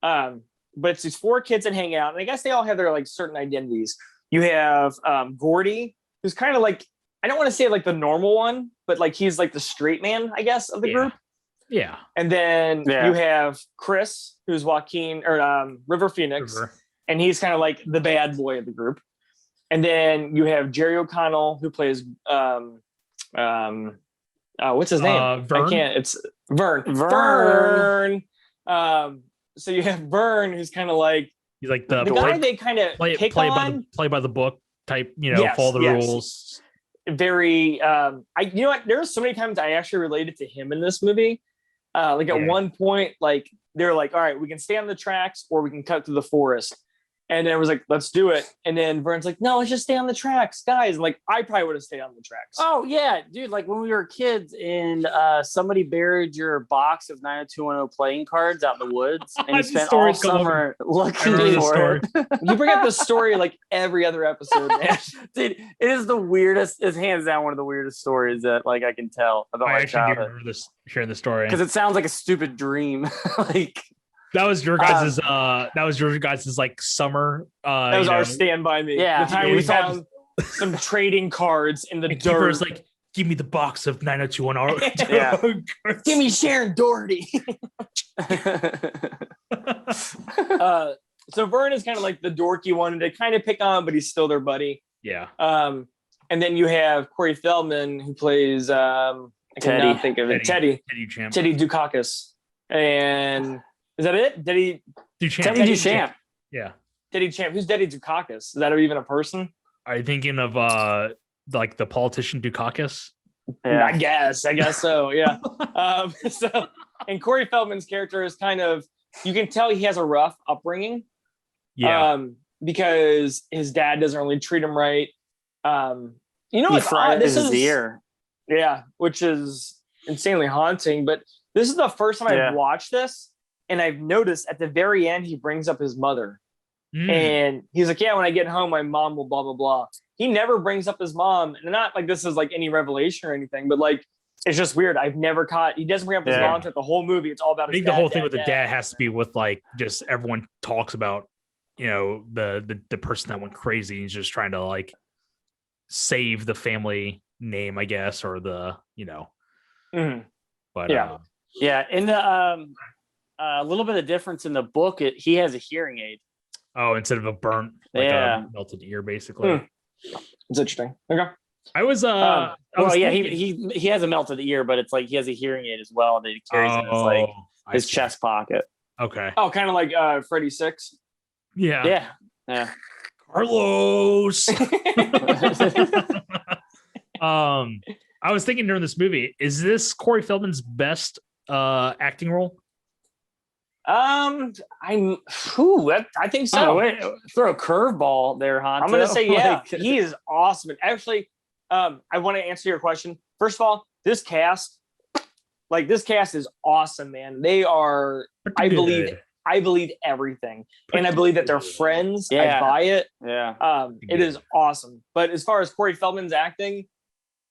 [SPEAKER 1] But it's these 4 kids that hang out, and I guess they all have their like certain identities. You have Gordy, who's kind of like, I don't want to say like the normal one, but like he's like the straight man, I guess, of the group.
[SPEAKER 3] Yeah.
[SPEAKER 1] And then you have Chris, who's Joaquin or River Phoenix, and he's kind of like the bad boy of the group. And then you have Jerry O'Connell, who plays what's his name?
[SPEAKER 3] Vern?
[SPEAKER 1] I can't. It's Vern. Vern. So you have Vern, who's kind of like
[SPEAKER 3] he's like the
[SPEAKER 1] guy they kind of pick on.
[SPEAKER 3] Play by the book type. Follow the rules.
[SPEAKER 1] Very. You know what? There were so many times I actually related to him in this movie. Like at one point, like they're like, "All right, we can stay on the tracks, or we can cut through the forest." And then it was like, let's do it. And then Vern's like, no, let's just stay on the tracks, guys. And like, I probably would have stayed on the tracks.
[SPEAKER 2] Oh, yeah, dude. Like when we were kids and somebody buried your box of 90210 playing cards out in the woods and you spent all summer looking for it.
[SPEAKER 1] You bring up this story like every other episode, man.
[SPEAKER 2] Dude, it is the weirdest. It's hands down one of the weirdest stories that like I can tell about my childhood.
[SPEAKER 3] I remember sharing the story.
[SPEAKER 2] Because it sounds like a stupid dream. Like...
[SPEAKER 3] That was your guys' like summer.
[SPEAKER 1] That was our Stand By Me.
[SPEAKER 2] Yeah.
[SPEAKER 1] The time we found some trading cards in the dirt.
[SPEAKER 3] Was like, give me the box of 90210.
[SPEAKER 1] Yeah. Give me Sharon Doherty. So Vern is kind of like the dorky one to kind of pick on, but he's still their buddy.
[SPEAKER 3] Yeah.
[SPEAKER 1] And then you have Corey Feldman, who plays I cannot think of it. Teddy Dukakis. And is that it? Teddy
[SPEAKER 2] Duchamp.
[SPEAKER 3] Yeah.
[SPEAKER 1] Teddy Champ. Who's Teddy Dukakis? Is that even a person?
[SPEAKER 3] Are you thinking of like the politician Dukakis?
[SPEAKER 1] Yeah. I guess so. Yeah. And Corey Feldman's character is kind of, you can tell he has a rough upbringing.
[SPEAKER 3] Yeah.
[SPEAKER 1] Because his dad doesn't really treat him right.
[SPEAKER 2] What's odd? This is his ear.
[SPEAKER 1] Yeah, which is insanely haunting. But this is the first time I've watched this. And I've noticed at the very end, he brings up his mother. And he's like, yeah, when I get home, my mom will blah, blah, blah. He never brings up his mom. And not like this is like any revelation or anything, but like, it's just weird. I've never he doesn't bring up his mom throughout the whole movie. It's all about his dad.
[SPEAKER 3] I think the whole thing with the dad has to be with like, just everyone talks about, the person that went crazy. He's just trying to like save the family name, I guess, or the, but
[SPEAKER 2] yeah. In the, a little bit of difference in the book. He has a hearing aid.
[SPEAKER 3] Oh, instead of a burnt, a melted ear, basically.
[SPEAKER 1] It's interesting. Okay.
[SPEAKER 3] I was
[SPEAKER 2] he has a melted ear, but it's like he has a hearing aid as well that he carries in his chest pocket.
[SPEAKER 3] Okay.
[SPEAKER 1] Oh, kind of like Freddy 6.
[SPEAKER 3] Yeah. Carlos. I was thinking during this movie, is this Corey Feldman's best acting role?
[SPEAKER 1] I think so.
[SPEAKER 2] Oh, wait, throw a curveball there, Honto.
[SPEAKER 1] I'm gonna say he is awesome. And actually, I want to answer your question. First of all, this cast is awesome, man. They are. I believe everything, and I believe that they're friends. I buy it.
[SPEAKER 2] Yeah.
[SPEAKER 1] It is awesome. But as far as Corey Feldman's acting,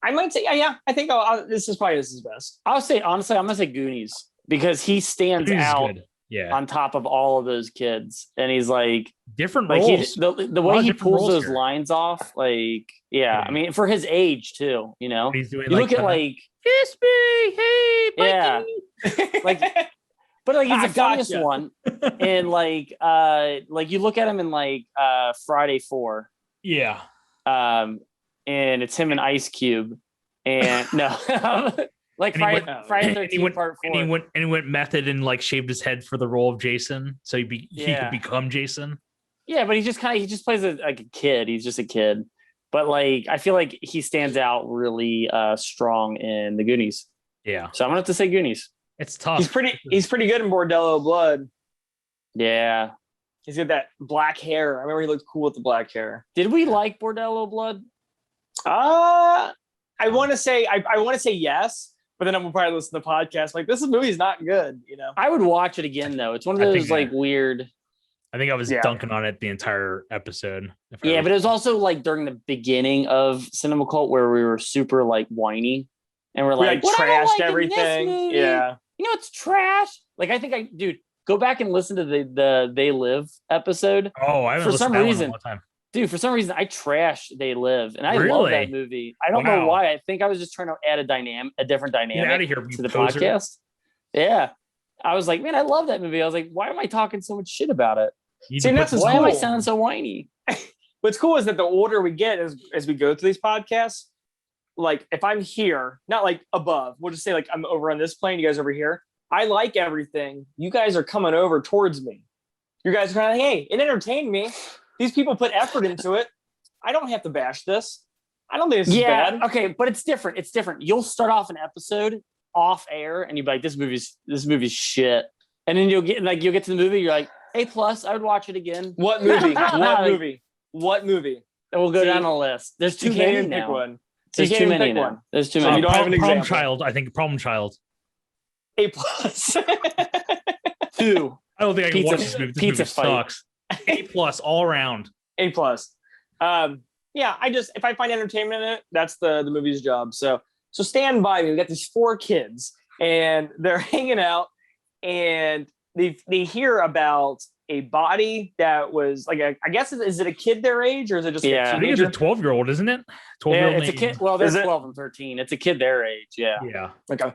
[SPEAKER 1] I might say, I think this is probably his best.
[SPEAKER 2] I'll say honestly, I'm gonna say Goonies because he stands out. Good.
[SPEAKER 3] Yeah,
[SPEAKER 2] on top of all of those kids, and he's like
[SPEAKER 3] different roles.
[SPEAKER 2] The way he pulls those lines off, like I mean, for his age too,
[SPEAKER 3] he's doing.
[SPEAKER 2] You look at like
[SPEAKER 3] kiss me, hey,
[SPEAKER 2] Mikey. But like he's the funniest one, and like you look at him in like Friday 4, and it's him and Ice Cube, and no. Like Friday 13 part 4.
[SPEAKER 3] And he went method and like shaved his head for the role of Jason, so he could become Jason.
[SPEAKER 2] Yeah, but he just plays like a kid. He's just a kid, but like I feel like he stands out really strong in the Goonies.
[SPEAKER 3] Yeah,
[SPEAKER 2] so I'm gonna have to say Goonies.
[SPEAKER 3] It's tough.
[SPEAKER 1] He's pretty good in Bordello Blood.
[SPEAKER 2] Yeah,
[SPEAKER 1] he's got that black hair. I remember he looked cool with the black hair.
[SPEAKER 2] Did we like Bordello Blood?
[SPEAKER 1] I want to say yes. But then I'm gonna probably listen to the podcast. Like this movie is not good,
[SPEAKER 2] I would watch it again though. It's one of those like weird.
[SPEAKER 3] I think I was dunking on it the entire episode.
[SPEAKER 2] Yeah, but it was also like during the beginning of Cinema Cult where we were super like whiny and we're like
[SPEAKER 1] trashed everything. Yeah.
[SPEAKER 2] You know, it's trash. Like dude, go back and listen to the They Live episode.
[SPEAKER 3] Oh, I haven't listened to that one in a long time.
[SPEAKER 2] Dude, for some reason I trashed They Live and I love that movie. I don't know why. I think I was just trying to add a different dynamic to the podcast. Yeah. I was like, man, I love that movie. I was like, why am I talking so much shit about it? Why am I sounding so whiny?
[SPEAKER 1] What's cool is that the older we get as we go through these podcasts, like if I'm here, not like above, we'll just say like I'm over on this plane, you guys over here. I like everything. You guys are coming over towards me. You guys are kind of like, hey, it entertained me. These people put effort into it. I don't have to bash this. I don't think this is bad.
[SPEAKER 2] Okay, but it's different. It's different. You'll start off an episode off air and you'll be like, this movie's shit. And then you'll get to the movie, you're like, A+, I would watch it again.
[SPEAKER 1] What movie? What movie?
[SPEAKER 2] And we'll go down the list. There's too many now.
[SPEAKER 1] Pick one.
[SPEAKER 2] There's too many now. There's too many.
[SPEAKER 1] You don't have an example.
[SPEAKER 3] Problem Child. I think Problem Child.
[SPEAKER 1] A+.
[SPEAKER 2] 2.
[SPEAKER 3] I don't think I can watch this movie. This movie sucks. A+ all around.
[SPEAKER 1] A+. Yeah, if I find entertainment in it, that's the movie's job. So stand by me. We got these 4 kids and they're hanging out and they hear about a body that was like I guess is it a kid their age or is it just
[SPEAKER 3] I think it's a 12-year-old, isn't it? 12-year-old.
[SPEAKER 2] Yeah, it's a kid. Well, they're 12 and 13. It's a kid their age. Yeah.
[SPEAKER 3] Yeah.
[SPEAKER 1] Okay.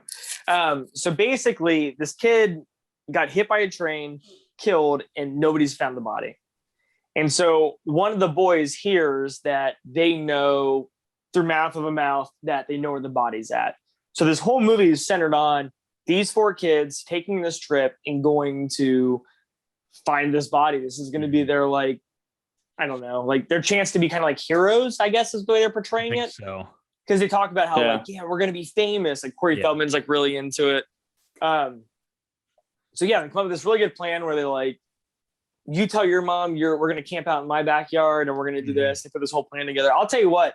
[SPEAKER 1] So basically, this kid got hit by a train, killed, and nobody's found the body. And so one of the boys hears that they know through mouth of a mouth that they know where the body's at. So this whole movie is centered on these 4 kids taking this trip and going to find this body. This is going to be their, like, I don't know, like their chance to be kind of like heroes, I guess is the way they're portraying it.
[SPEAKER 3] So,
[SPEAKER 1] because they talk about how we're going to be famous. Like Corey Feldman's like really into it. So they come up with this really good plan where they like, you tell your mom we're going to camp out in my backyard and we're going to do this. They put this whole plan together. I'll tell you what,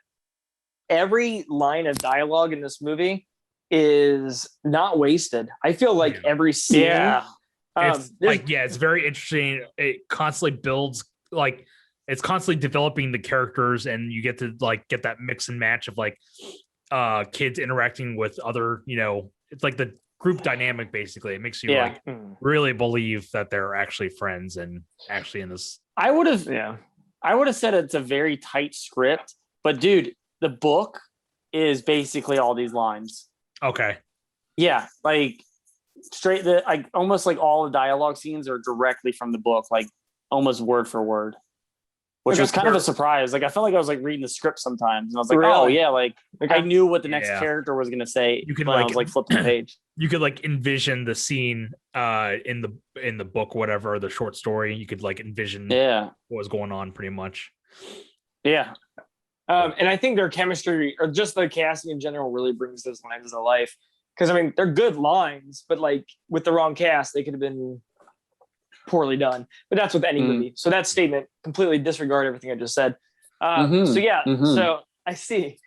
[SPEAKER 1] every line of dialogue in this movie is not wasted. I feel like every scene.
[SPEAKER 3] It's very interesting. It constantly builds, like it's constantly developing the characters, and you get to like get that mix and match of like kids interacting with other, it's like the group dynamic basically. It makes you like really believe that they're actually friends and actually in this.
[SPEAKER 2] I would have said it's a very tight script, but dude, the book is basically all these lines.
[SPEAKER 3] Okay.
[SPEAKER 2] Yeah, like almost like all the dialogue scenes are directly from the book, like almost word for word, which was kind of a surprise. Like I felt like I was like reading the script sometimes, and I was like, oh yeah, like I knew what the next character was gonna say. You could I was like flipping the page.
[SPEAKER 3] You could like envision the scene in the book, whatever, the short story. You could like envision what was going on pretty much.
[SPEAKER 2] Yeah.
[SPEAKER 1] And I think their chemistry, or just the casting in general, really brings those lines to life. Because I mean, they're good lines, but like with the wrong cast, they could have been poorly done. But that's with any movie. So that statement, completely disregard everything I just said. So I see.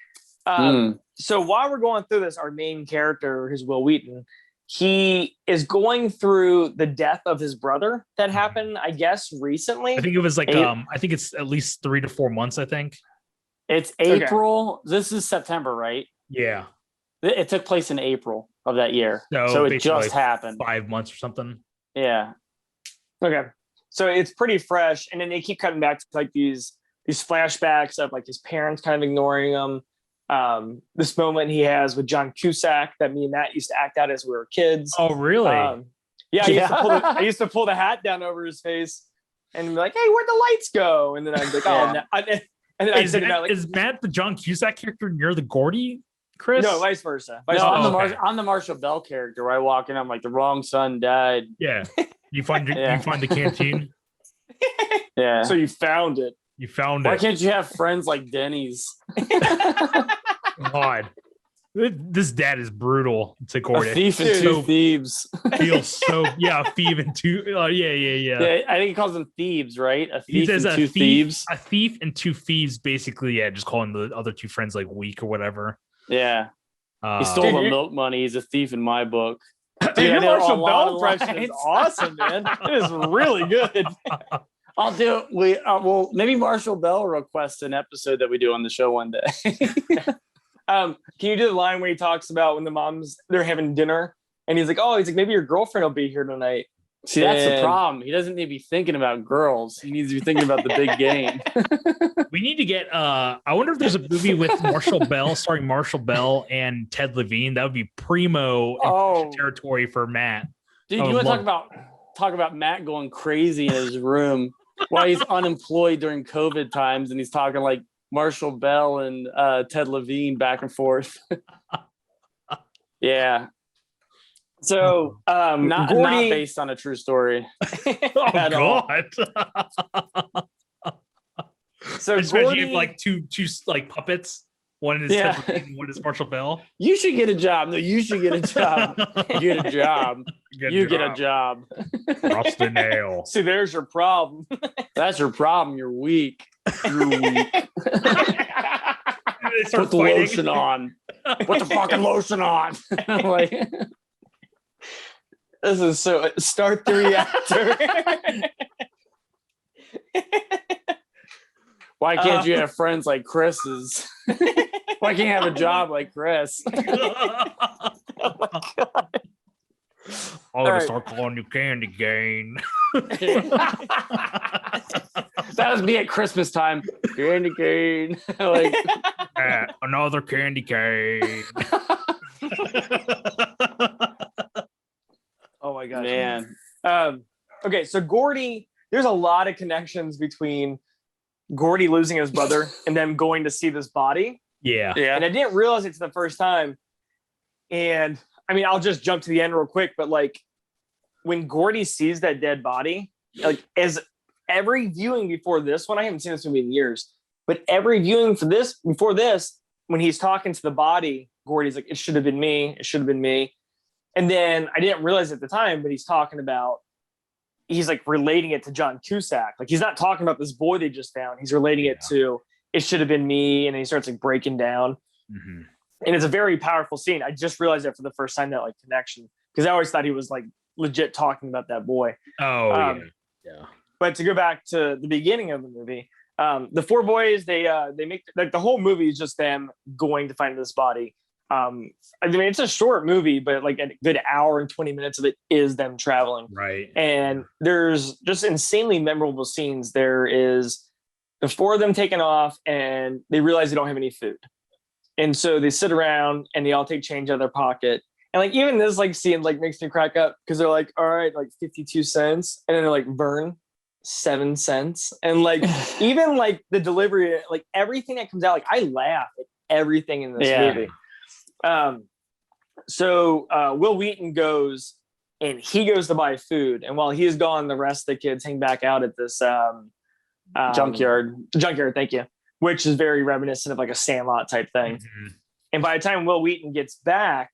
[SPEAKER 1] So while we're going through this, our main character, who's Will Wheaton, he is going through the death of his brother that happened, I guess, recently.
[SPEAKER 3] I think it was like I think it's at least 3 to 4 months. I think
[SPEAKER 2] it's April. Okay. This is September, right?
[SPEAKER 3] Yeah.
[SPEAKER 2] It took place in April of that year. So it just like happened.
[SPEAKER 3] 5 months or something.
[SPEAKER 2] Yeah.
[SPEAKER 1] Okay. So it's pretty fresh. And then they keep cutting back to like these flashbacks of like his parents kind of ignoring him. This moment he has with John Cusack that me and Matt used to act out as we were kids.
[SPEAKER 3] Oh, really?
[SPEAKER 1] I used to pull the hat down over his face and be like, hey, where'd the lights go? And then I'd be like,
[SPEAKER 3] is Matt the John Cusack character and you're the Gordy, Chris?
[SPEAKER 1] No, vice versa.
[SPEAKER 2] I'm the Marshall Bell character where I walk in, I'm like, the wrong son died.
[SPEAKER 3] Yeah. You find the canteen.
[SPEAKER 2] Yeah.
[SPEAKER 1] So you found it.
[SPEAKER 3] You found
[SPEAKER 2] Why can't you have friends like Denny's?
[SPEAKER 3] God. This dad is brutal to Gordy.
[SPEAKER 2] A thief and 2 thieves.
[SPEAKER 3] Feels so a thief and 2. Yeah.
[SPEAKER 2] I think he calls them thieves, right? A thief
[SPEAKER 3] he says
[SPEAKER 2] and 2 thieves.
[SPEAKER 3] A thief and 2 thieves, basically. Yeah, just calling the other 2 friends like weak or whatever.
[SPEAKER 2] Yeah. He stole the milk money. He's a thief in my book.
[SPEAKER 1] Dude, your Marshall Bell impression is awesome, man. It is really good.
[SPEAKER 2] I'll do it. Well, maybe Marshall Bell requests an episode that we do on the show one day.
[SPEAKER 1] Can you do the line where he talks about when they're having dinner and he's like, maybe your girlfriend will be here tonight.
[SPEAKER 2] See, that's the problem. He doesn't need to be thinking about girls. He needs to be thinking about the big game.
[SPEAKER 3] We need to get I wonder if there's a movie with Marshall Bell, starring Marshall Bell and Ted Levine. That would be primo territory for Matt.
[SPEAKER 2] Dude, you want to talk about Matt going crazy in his room while he's unemployed during COVID times, and he's talking like Marshall Bell and Ted Levine back and forth. Yeah.
[SPEAKER 1] So
[SPEAKER 2] not based on a true story.
[SPEAKER 3] Oh God.
[SPEAKER 1] So
[SPEAKER 3] Gordy, you have like two like puppets. One is Ted Levine, one is Marshall Bell.
[SPEAKER 2] You should get a job. No, you should get a job. Get a job. Get a job.
[SPEAKER 3] Cross the nail.
[SPEAKER 1] See, there's your problem.
[SPEAKER 2] That's your problem. You're weak. You're weak. Put the lotion on. Put the fucking lotion on. Like,
[SPEAKER 1] this is so. Start the reactor.
[SPEAKER 2] Why can't you have friends like Chris's? Why can't you have a job like Chris?
[SPEAKER 1] Oh my God.
[SPEAKER 3] I'm gonna start calling you Candy Cane.
[SPEAKER 2] That was me at Christmas time. Candy cane. Like
[SPEAKER 3] another candy cane.
[SPEAKER 1] Oh my gosh,
[SPEAKER 2] man.
[SPEAKER 1] Okay, so Gordy, there's a lot of connections between Gordy losing his brother and them going to see this body.
[SPEAKER 3] Yeah.
[SPEAKER 1] And I didn't realize it the first time. And I mean, I'll just jump to the end real quick, but like when Gordy sees that dead body, like as every viewing before this one, I haven't seen this movie in years, but every viewing before this, when he's talking to the body, Gordy's like, it should have been me. It should have been me. And then I didn't realize at the time, but he's like relating it to John Cusack. Like he's not talking about this boy they just found. He's relating it to, it should have been me. And he starts like breaking down.
[SPEAKER 3] Mm-hmm.
[SPEAKER 1] And it's a very powerful scene. I just realized that for the first time, that like connection, because I always thought he was like legit talking about that boy.
[SPEAKER 3] Oh, yeah.
[SPEAKER 1] But to go back to the beginning of the movie, the four boys, they make like the whole movie is just them going to find this body. I mean, it's a short movie, but like a good hour and 20 minutes of it is them traveling.
[SPEAKER 3] Right.
[SPEAKER 1] And there's just insanely memorable scenes. There is the four of them taking off and they realize they don't have any food. And so they sit around and they all take change out of their pocket. And like, even this like scene like makes me crack up because they're like, all right, like 52 cents. And then they're like, burn 7 cents. And like, even like the delivery, like everything that comes out, like I laugh at everything in this movie. So Will Wheaton goes and he goes to buy food. And while he's gone, the rest of the kids hang back out at this junkyard. Thank you. Which is very reminiscent of like a Sandlot type thing. Mm-hmm. And by the time Will Wheaton gets back,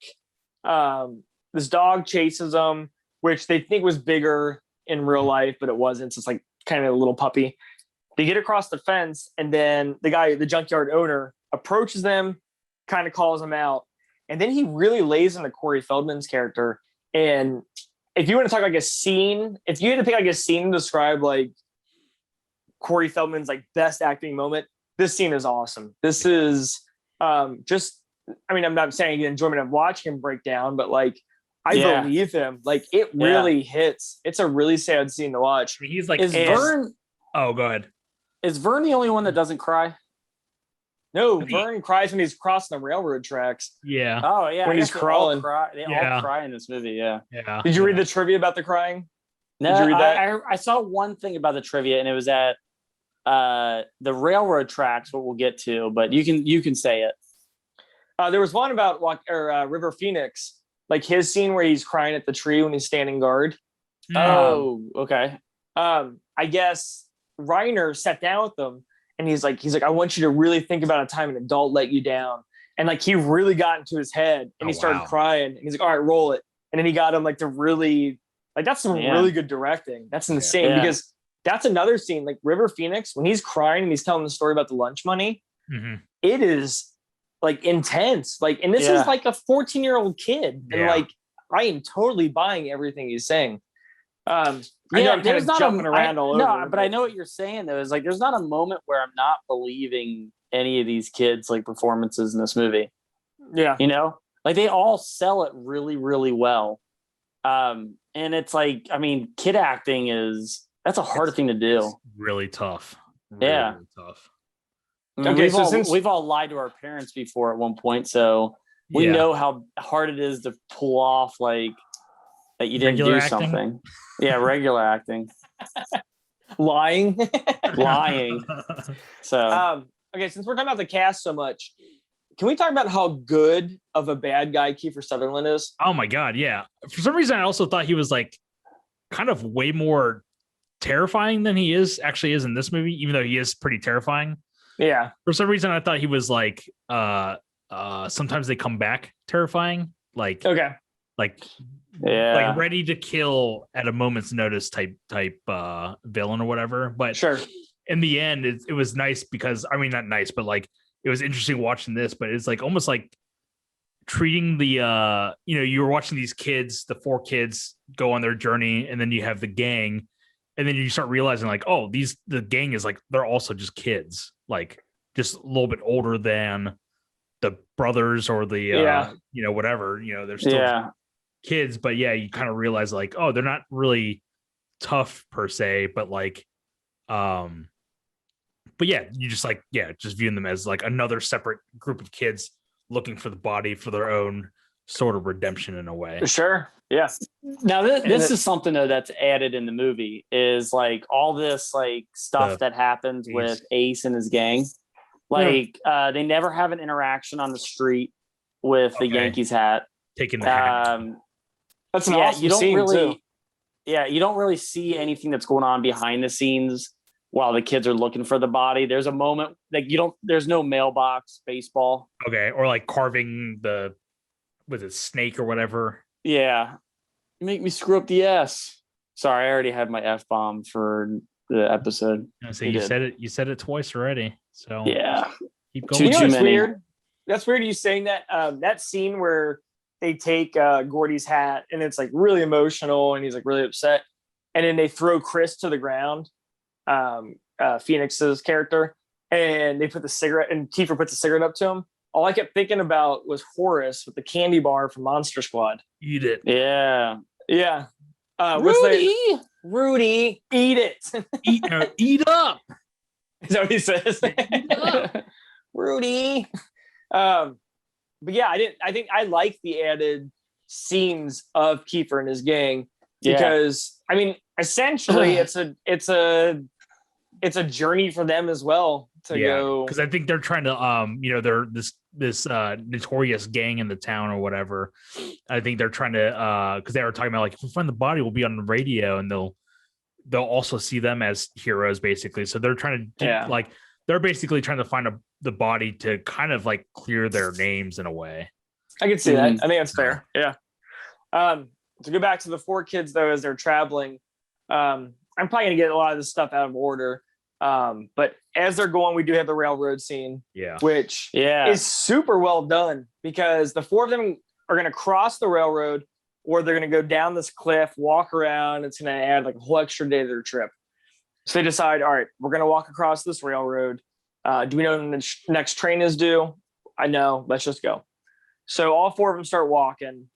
[SPEAKER 1] this dog chases him, which they think was bigger in real life, but it wasn't. So it's like kind of a little puppy. They get across the fence and then the junkyard owner approaches them, kind of calls him out. And then he really lays into Corey Feldman's character. And if you want to talk like a scene, if you had to pick like a scene to describe like Corey Feldman's like best acting moment, this scene is awesome. This is just, I mean, I'm not saying the enjoyment of watching him break down, but like, I believe him. Like it really hits. It's a really sad scene to watch.
[SPEAKER 3] He's like,
[SPEAKER 2] Vern?
[SPEAKER 3] Oh, go ahead.
[SPEAKER 2] Is Vern the only one that doesn't cry?
[SPEAKER 1] No, Vern cries when he's crossing the railroad tracks.
[SPEAKER 3] Yeah.
[SPEAKER 2] Oh, yeah.
[SPEAKER 1] When he's crawling.
[SPEAKER 2] They all cry in this movie, yeah.
[SPEAKER 1] Did you read the trivia about the crying?
[SPEAKER 2] No, did you read that? I saw one thing about the trivia, and it was at the railroad tracks, what we'll get to, but you can say it.
[SPEAKER 1] There was one about River Phoenix, like his scene where he's crying at the tree when he's standing guard.
[SPEAKER 2] Oh, okay.
[SPEAKER 1] I guess Reiner sat down with them and he's like, I want you to really think about a time an adult let you down. And like, he really got into his head and he started crying and he's like, all right, roll it. And then he got him like to really, like, that's some really good directing. That's insane because that's another scene, like River Phoenix, when he's crying and he's telling the story about the lunch money, it is like intense. Like, and this is like a 14-year-old kid. And like, I am totally buying everything he's saying. I know I'm kind of jumping around all over.
[SPEAKER 2] No, but I know what you're saying though. Is like there's not a moment where I'm not believing any of these kids like performances in this movie.
[SPEAKER 1] Yeah,
[SPEAKER 2] you know, like they all sell it really, really well. And it's like, I mean, kid acting that's a hard thing to do.
[SPEAKER 3] Really tough. Really,
[SPEAKER 2] yeah,
[SPEAKER 3] really tough.
[SPEAKER 2] I mean, we've all lied to our parents before at one point, so we know how hard it is to pull off like that you didn't
[SPEAKER 3] regular
[SPEAKER 2] do
[SPEAKER 3] acting?
[SPEAKER 2] something. Yeah, regular acting.
[SPEAKER 1] lying.
[SPEAKER 2] So
[SPEAKER 1] okay, since we're talking about the cast so much, can we talk about how good of a bad guy Kiefer Sutherland is?
[SPEAKER 3] Oh my god, yeah. For some reason, I also thought he was like kind of way more terrifying than he actually is in this movie, even though he is pretty terrifying.
[SPEAKER 1] Yeah.
[SPEAKER 3] For some reason, I thought he was like sometimes they come back terrifying, like like ready to kill at a moment's notice type villain or whatever. But
[SPEAKER 1] sure,
[SPEAKER 3] in the end, it was nice because I mean not nice, but like it was interesting watching this. But it's like almost like treating the you were watching these kids, the 4 kids go on their journey, and then you have the gang, and then you start realizing like, oh, the gang is like they're also just kids, like just a little bit older than the brothers or the whatever, they're still kids, but you kind of realize like, oh, they're not really tough per se, but like but you just like just viewing them as like another separate group of kids looking for the body for their own sort of redemption in a way.
[SPEAKER 1] Sure. Yeah.
[SPEAKER 2] Now this is something though that's added in the movie is like all this like stuff that happens with Ace and his gang. Like they never have an interaction on the street with the Yankees hat.
[SPEAKER 3] Taking the hat.
[SPEAKER 1] That's an awesome
[SPEAKER 2] you don't
[SPEAKER 1] scene
[SPEAKER 2] really
[SPEAKER 1] too.
[SPEAKER 2] Yeah, you don't really see anything that's going on behind the scenes while the kids are looking for the body. There's a moment like there's no mailbox baseball.
[SPEAKER 3] Okay, or like carving snake or whatever.
[SPEAKER 2] Yeah. You make me screw up the S. Sorry, I already had my F-bomb for the episode.
[SPEAKER 3] So you said it twice already. So
[SPEAKER 2] yeah.
[SPEAKER 3] Keep going.
[SPEAKER 1] You know what's weird? That's weird you saying that. That scene where they take Gordy's hat and it's like really emotional and he's like really upset. And then they throw Chris to the ground, Phoenix's character, and they put the cigarette and Kiefer puts a cigarette up to him. All I kept thinking about was Horace with the candy bar from Monster Squad.
[SPEAKER 3] Eat it.
[SPEAKER 2] Yeah.
[SPEAKER 1] Yeah.
[SPEAKER 2] Rudy,
[SPEAKER 1] eat it.
[SPEAKER 3] Eat up.
[SPEAKER 1] Is that what he says? Rudy. But yeah, I think I like the added scenes of Kiefer and his gang because I mean, essentially it's a journey for them as well to go.
[SPEAKER 3] Because I think they're trying to they're this notorious gang in the town or whatever. I think they're trying to because they were talking about like if we find the body, we'll be on the radio and they'll also see them as heroes basically. So they're trying to like they're basically trying to find the body to kind of like clear their names in a way.
[SPEAKER 1] I can see that. I think that's fair. Yeah. To go back to the 4 kids though, as they're traveling, I'm probably gonna get a lot of this stuff out of order. But as they're going, we do have the railroad scene, which is super well done because the 4 of them are gonna cross the railroad or they're gonna go down this cliff, walk around. It's gonna add like a whole extra day to their trip. So they decide, all right, we're gonna walk across this railroad. Do we know when the next train is due? I know. Let's just go. So all 4 of them start walking.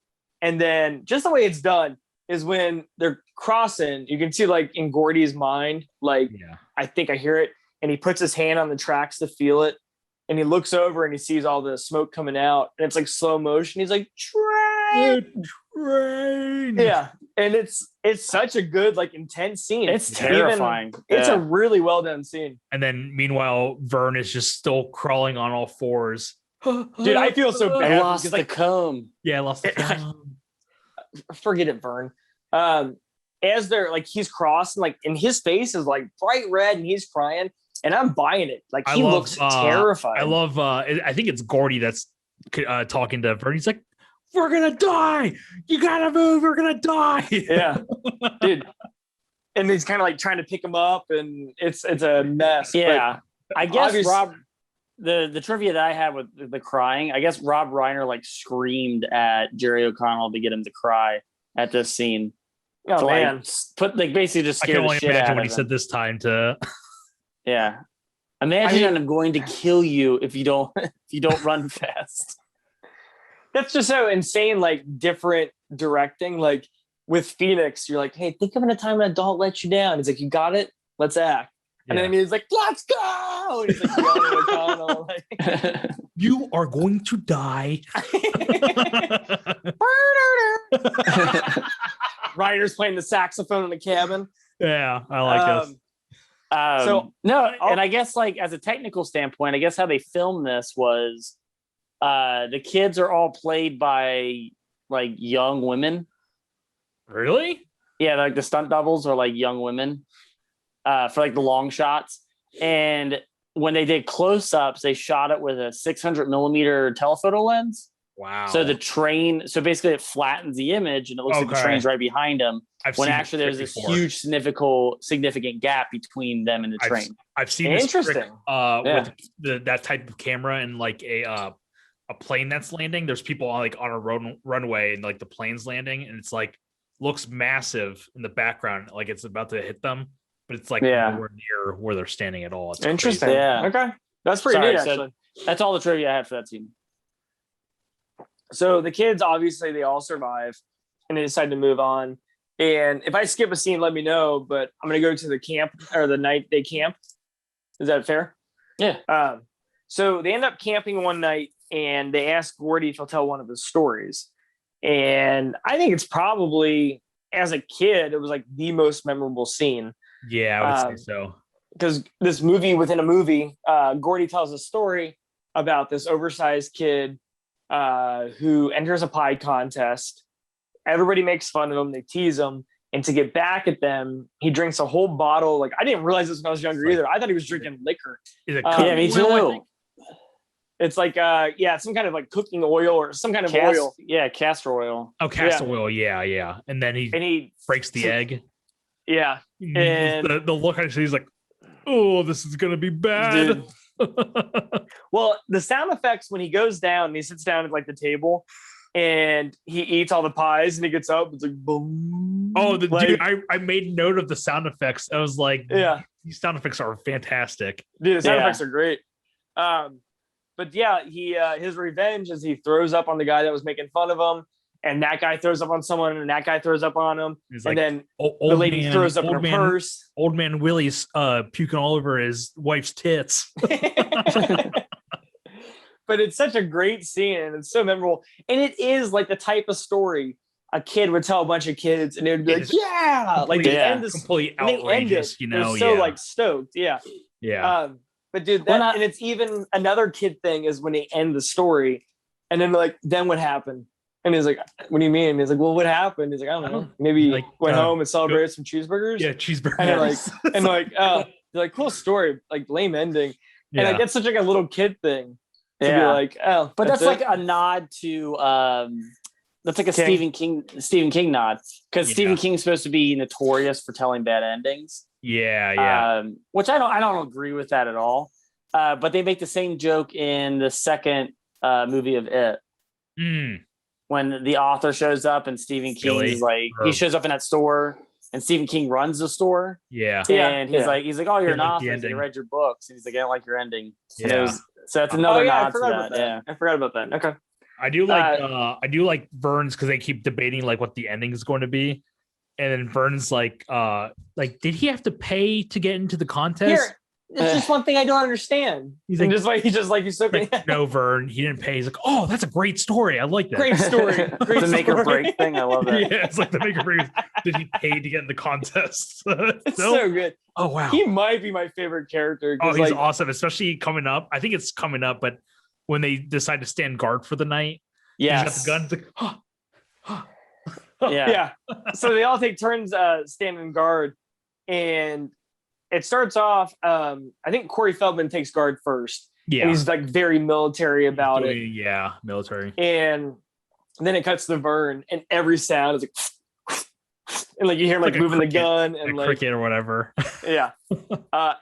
[SPEAKER 1] And then just the way it's done is when they're crossing, you can see like in Gordy's mind, like, I think I hear it. And he puts his hand on the tracks to feel it. And he looks over and he sees all the smoke coming out. And it's like slow motion. He's like, train. Yeah. And it's such a good, like intense scene.
[SPEAKER 2] It's terrifying.
[SPEAKER 1] It's a really well done scene.
[SPEAKER 3] And then meanwhile, Vern is just still crawling on all 4s.
[SPEAKER 1] Dude, I feel so bad.
[SPEAKER 2] I lost the comb.
[SPEAKER 3] Yeah, I lost the comb.
[SPEAKER 1] Forget it, Vern. As they're like, he's crossing, like, and his face is like bright red and he's crying. And I'm buying it. Like, he looks terrified.
[SPEAKER 3] I love, I think it's Gordy that's talking to Vern. He's like, we're going to die. You got to move. We're going to die.
[SPEAKER 1] Yeah. Dude. And he's kind of like trying to pick him up and it's a mess.
[SPEAKER 2] Yeah. But I guess Rob, the trivia that I had with the crying, I guess Rob Reiner like screamed at Jerry O'Connell to get him to cry at this scene.
[SPEAKER 1] Oh man,
[SPEAKER 2] like put like basically just
[SPEAKER 3] I
[SPEAKER 2] scare
[SPEAKER 3] can
[SPEAKER 2] the
[SPEAKER 3] only
[SPEAKER 2] shit
[SPEAKER 3] imagine
[SPEAKER 2] out
[SPEAKER 3] what
[SPEAKER 2] of
[SPEAKER 3] he said
[SPEAKER 2] him.
[SPEAKER 3] this time to.
[SPEAKER 2] Yeah, imagine I'm going to kill you if you don't run fast.
[SPEAKER 1] that's just so insane. Like different directing. Like with Phoenix, you're like, hey, think of a time an adult let you down. He's like, you got it. Let's act. And then he's like, let's go. And he's like, yelling at O'Connell, like,
[SPEAKER 3] You are going to die.
[SPEAKER 1] Reiner's playing the saxophone in the cabin.
[SPEAKER 3] Yeah, I like this.
[SPEAKER 2] So no, and I guess like as a technical standpoint, I guess how they filmed this was the kids are all played by like young women.
[SPEAKER 3] Really?
[SPEAKER 2] Yeah, like the stunt doubles are like young women for like the long shots. And when they did close-ups, they shot it with a 600 millimeter telephoto lens.
[SPEAKER 3] Wow.
[SPEAKER 2] So so basically it flattens the image and it looks like the train's right behind them. When actually there's this huge significant gap between them and the train.
[SPEAKER 3] I've seen this trick, with that type of camera and like a plane that's landing. There's people on a runway and like the plane's landing and it's like looks massive in the background, like it's about to hit them, but it's like nowhere near where they're standing at all. It's
[SPEAKER 1] interesting.
[SPEAKER 3] crazy.
[SPEAKER 1] Yeah. Okay. That's pretty neat, actually.
[SPEAKER 2] That's all the trivia I had for that scene.
[SPEAKER 1] So the kids, obviously, they all survive and they decide to move on. And if I skip a scene, let me know, but I'm going to go to the camp or the night they camp. Is that fair?
[SPEAKER 2] Yeah.
[SPEAKER 1] So they end up camping one night and they ask Gordy if he'll tell one of his stories. And I think it's probably, as a kid, it was like the most memorable scene.
[SPEAKER 3] Yeah, I would say so.
[SPEAKER 1] Because this movie within a movie, Gordy tells a story about this oversized kid who enters a pie contest. Everybody makes fun of him. They tease him. And to get back at them, he drinks a whole bottle. Like, I didn't realize this when I was younger either. I thought he was drinking liquor.
[SPEAKER 3] Is it
[SPEAKER 2] yeah, me too.
[SPEAKER 1] It's like, some kind of like cooking oil or some kind of oil.
[SPEAKER 2] Yeah, castor oil.
[SPEAKER 3] Oh, castor oil. Yeah. And then he breaks the egg.
[SPEAKER 1] Yeah.
[SPEAKER 3] And the look on his face, he's like, oh, this is going to be bad.
[SPEAKER 1] Well, the sound effects when he goes down and he sits down at like the table and he eats all the pies and he gets up, it's like boom.
[SPEAKER 3] Oh, dude, I made note of the sound effects. I was like, these sound effects are fantastic.
[SPEAKER 1] Dude, the sound effects are great. But yeah, he his revenge is he throws up on the guy that was making fun of him, and that guy throws up on someone, and that guy throws up on him, and then the lady throws up in her purse.
[SPEAKER 3] Old man Willie's puking all over his wife's tits.
[SPEAKER 1] But it's such a great scene, and it's so memorable. And it is like the type of story a kid would tell a bunch of kids, and they would be like, "Yeah!" Like they end this
[SPEAKER 3] completely outrageous,
[SPEAKER 1] They're so like stoked, yeah. But dude, and it's even another kid thing is when they end the story, and then like, then what happened? And he's like, "What do you mean?" And he's like, "Well, what happened?" He's like, "I don't know. Maybe like went home and celebrated some cheeseburgers."
[SPEAKER 3] Yeah, cheeseburgers.
[SPEAKER 1] And they're like, cool story, like lame ending. And like that's such like a little kid thing to be like, oh,
[SPEAKER 2] but that's like a nod to that's like a Stephen King nod, because Stephen King's supposed to be notorious for telling bad endings. Which I don't agree with that at all. But they make the same joke in the second movie of It. When the author shows up and Stephen King is like, he shows up in that store and Stephen King runs the store. And he's like, "Oh, you're an author. I read your books." And he's like, "I don't like your ending." So that's another nod to that. Yeah,
[SPEAKER 1] I forgot about that. Okay.
[SPEAKER 3] I do like Vern's because they keep debating like what the ending is going to be. And then Vern's like, did he have to pay to get into the contest?
[SPEAKER 1] It's just one thing I don't understand. He's like,
[SPEAKER 3] no, Vern, he didn't pay. He's like, oh, that's a great story. I like that.
[SPEAKER 1] Great story.
[SPEAKER 2] The make or break thing. I love that.
[SPEAKER 3] Yeah, it's like the make or break. Did he pay to get in the contest?
[SPEAKER 1] It's so good.
[SPEAKER 3] Oh, wow.
[SPEAKER 1] He might be my favorite character.
[SPEAKER 3] Oh, he's awesome, especially coming up. I think it's coming up, but when they decide to stand guard for the night, he's got the gun. It's like,
[SPEAKER 1] yeah. So they all take turns standing guard, and it starts off. I think Corey Feldman takes guard first. Yeah, and he's like very military about it.
[SPEAKER 3] Yeah, military.
[SPEAKER 1] And then it cuts to Vern, and every sound is like, and like you hear him like moving the gun and like
[SPEAKER 3] cricket or whatever.
[SPEAKER 1] Yeah.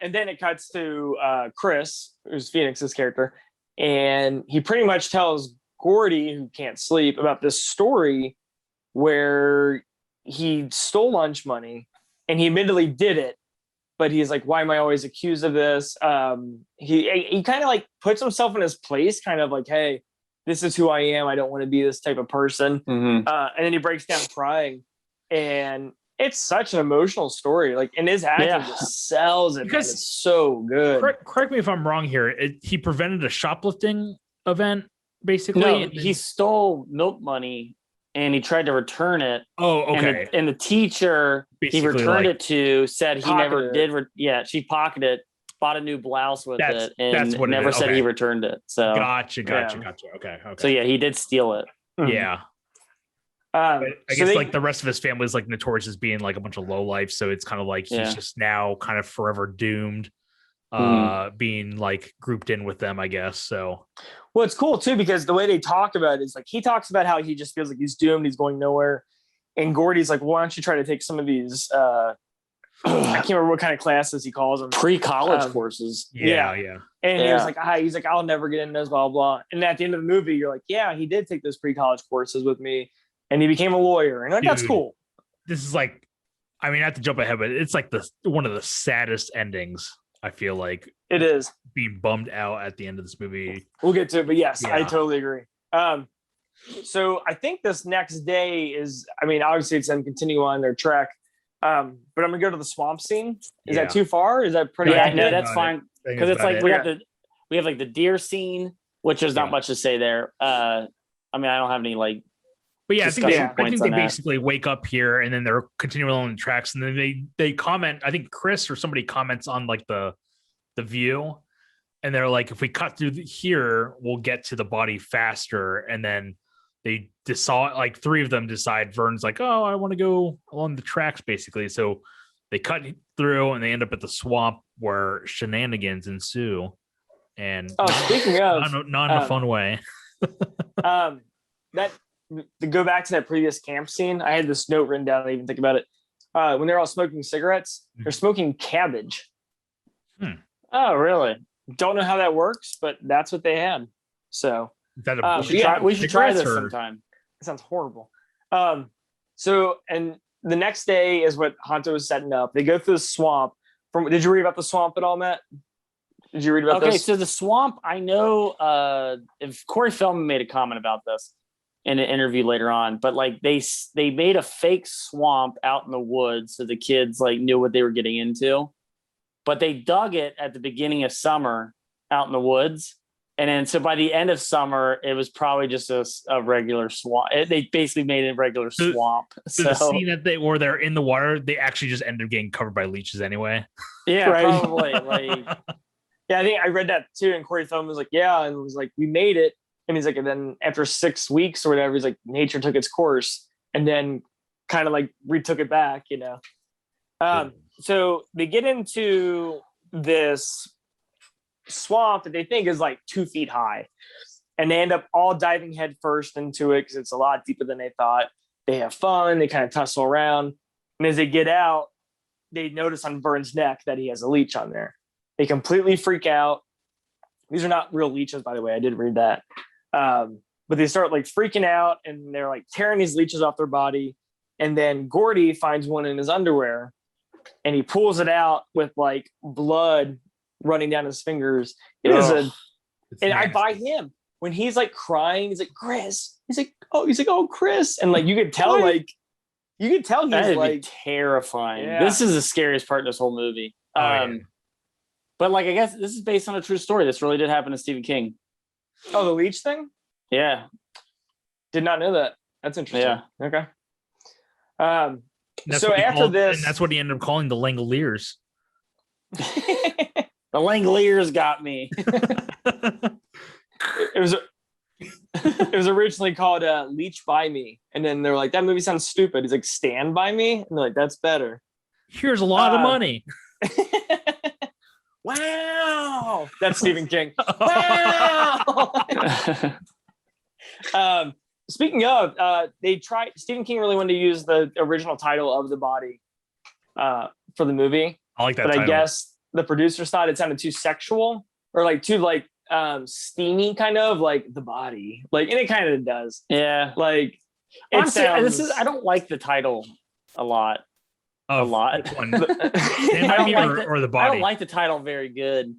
[SPEAKER 1] And then it cuts to Chris, who's Phoenix's character, and he pretty much tells Gordy, who can't sleep, about this story where he stole lunch money, and he admittedly did it. But he's like, why am I always accused of this? He kind of like puts himself in his place, kind of like, hey, this is who I am. I don't want to be this type of person. And then he breaks down crying, and it's such an emotional story. Like, and his acting just sells it because it's so good.
[SPEAKER 3] Correct me if I'm wrong here. He prevented a shoplifting event, basically.
[SPEAKER 2] No, he stole milk money. And he tried to return it.
[SPEAKER 3] Oh, okay.
[SPEAKER 2] And the teacher basically he returned it to said he never did. She pocketed it, bought a new blouse with it, and never said he returned it. So
[SPEAKER 3] gotcha. Okay.
[SPEAKER 2] So yeah, he did steal it.
[SPEAKER 3] Yeah. I guess like the rest of his family is like notorious as being like a bunch of lowlifes. So it's kind of like he's just now kind of forever doomed, being like grouped in with them, I guess. So.
[SPEAKER 1] Well, it's cool too because the way they talk about it is like he talks about how he just feels like he's doomed, he's going nowhere, and Gordy's like, why don't you try to take some of these? I can't remember what kind of classes he calls them,
[SPEAKER 2] pre-college courses.
[SPEAKER 1] Yeah. And he was like, he's like, I'll never get into those, blah blah. And at the end of the movie, you're like, yeah, he did take those pre-college courses with me, and he became a lawyer, and like, that's cool.
[SPEAKER 3] This is like, I mean, not to jump ahead, but it's like one of the saddest endings. I feel like
[SPEAKER 1] it is
[SPEAKER 3] being bummed out at the end of this movie.
[SPEAKER 1] We'll get to it, but yes, I totally agree. So I think this next day is, I mean, obviously it's them continue on their trek. But I'm gonna go to the swamp scene. Is that too far? Is that pretty?
[SPEAKER 2] Yeah, no, that's fine. Because it's like we have like the deer scene, which there's not much to say there. I mean, I don't have any like.
[SPEAKER 3] But yeah, I think they basically wake up here and then they're continuing along the tracks, and then they comment. I think Chris or somebody comments on like the view, and they're like, if we cut through here, we'll get to the body faster. And then they decide, like three of them decide. Vern's like, oh, I want to go along the tracks, basically. So they cut through and they end up at the swamp where shenanigans ensue. And
[SPEAKER 1] speaking of,
[SPEAKER 3] not in a fun way.
[SPEAKER 1] That. To go back to that previous camp scene, I had this note written down. I didn't even think about it. When they're all smoking cigarettes, they're smoking cabbage.
[SPEAKER 2] Oh, really?
[SPEAKER 1] Don't know how that works, but that's what they had. So
[SPEAKER 2] we should try this sometime.
[SPEAKER 1] It sounds horrible. So, and the next day is what Hanto was setting up. They go through the swamp. Did you read about the swamp at all, Matt? Did you read about this?
[SPEAKER 2] Okay, so the swamp, I know if Corey Feldman made a comment about this in an interview later on, but like they made a fake swamp out in the woods so the kids like knew what they were getting into, but they dug it at the beginning of summer out in the woods, and then so by the end of summer it was probably just a regular swamp. They basically made it a regular swamp.
[SPEAKER 3] So the scene that they're in the water, they actually just ended up getting covered by leeches anyway.
[SPEAKER 2] Yeah, probably. Like,
[SPEAKER 1] yeah, I think I read that too, and Corey Feldman was like, yeah, and it was like, we made it. And he's like, and then after 6 weeks or whatever, he's like, nature took its course and then kind of like retook it back, you know? So they get into this swamp that they think is like 2 feet high, and they end up all diving head first into it because it's a lot deeper than they thought. They have fun. They kind of tussle around. And as they get out, they notice on Vern's neck that he has a leech on there. They completely freak out. These are not real leeches, by the way. I did read that. But they start like freaking out and they're like tearing these leeches off their body. And then Gordy finds one in his underwear and he pulls it out with like blood running down his fingers. It is and nasty. I buy him when he's like crying. He's like, Chris. He's like, oh, Chris. And like, you could tell, he's like
[SPEAKER 2] terrifying. Yeah. This is the scariest part in this whole movie. But like, I guess this is based on a true story. This really did happen to Stephen King.
[SPEAKER 1] Oh, the leech thing?
[SPEAKER 2] Yeah.
[SPEAKER 1] Did not know that. That's interesting.
[SPEAKER 2] Yeah.
[SPEAKER 1] Okay. So after this,
[SPEAKER 3] and that's what he ended up calling the Langoliers.
[SPEAKER 2] The Langoliers got me.
[SPEAKER 1] It was originally called Leech by Me, and then they're like, that movie sounds stupid. He's like, Stand by Me, and they're like, that's better.
[SPEAKER 3] Here's a lot of money.
[SPEAKER 1] Wow, that's Stephen King. Wow. Speaking of, Stephen King really wanted to use the original title of The Body for the movie.
[SPEAKER 3] I like that
[SPEAKER 1] but
[SPEAKER 3] title.
[SPEAKER 1] I guess the producers thought it sounded too sexual or like too like steamy, kind of like The Body, like, and it kind of does.
[SPEAKER 2] Yeah,
[SPEAKER 1] like
[SPEAKER 2] honestly, I don't like the title a lot.
[SPEAKER 3] A
[SPEAKER 2] lot.
[SPEAKER 3] Stand By Me or The Body?
[SPEAKER 2] I don't like the title very good.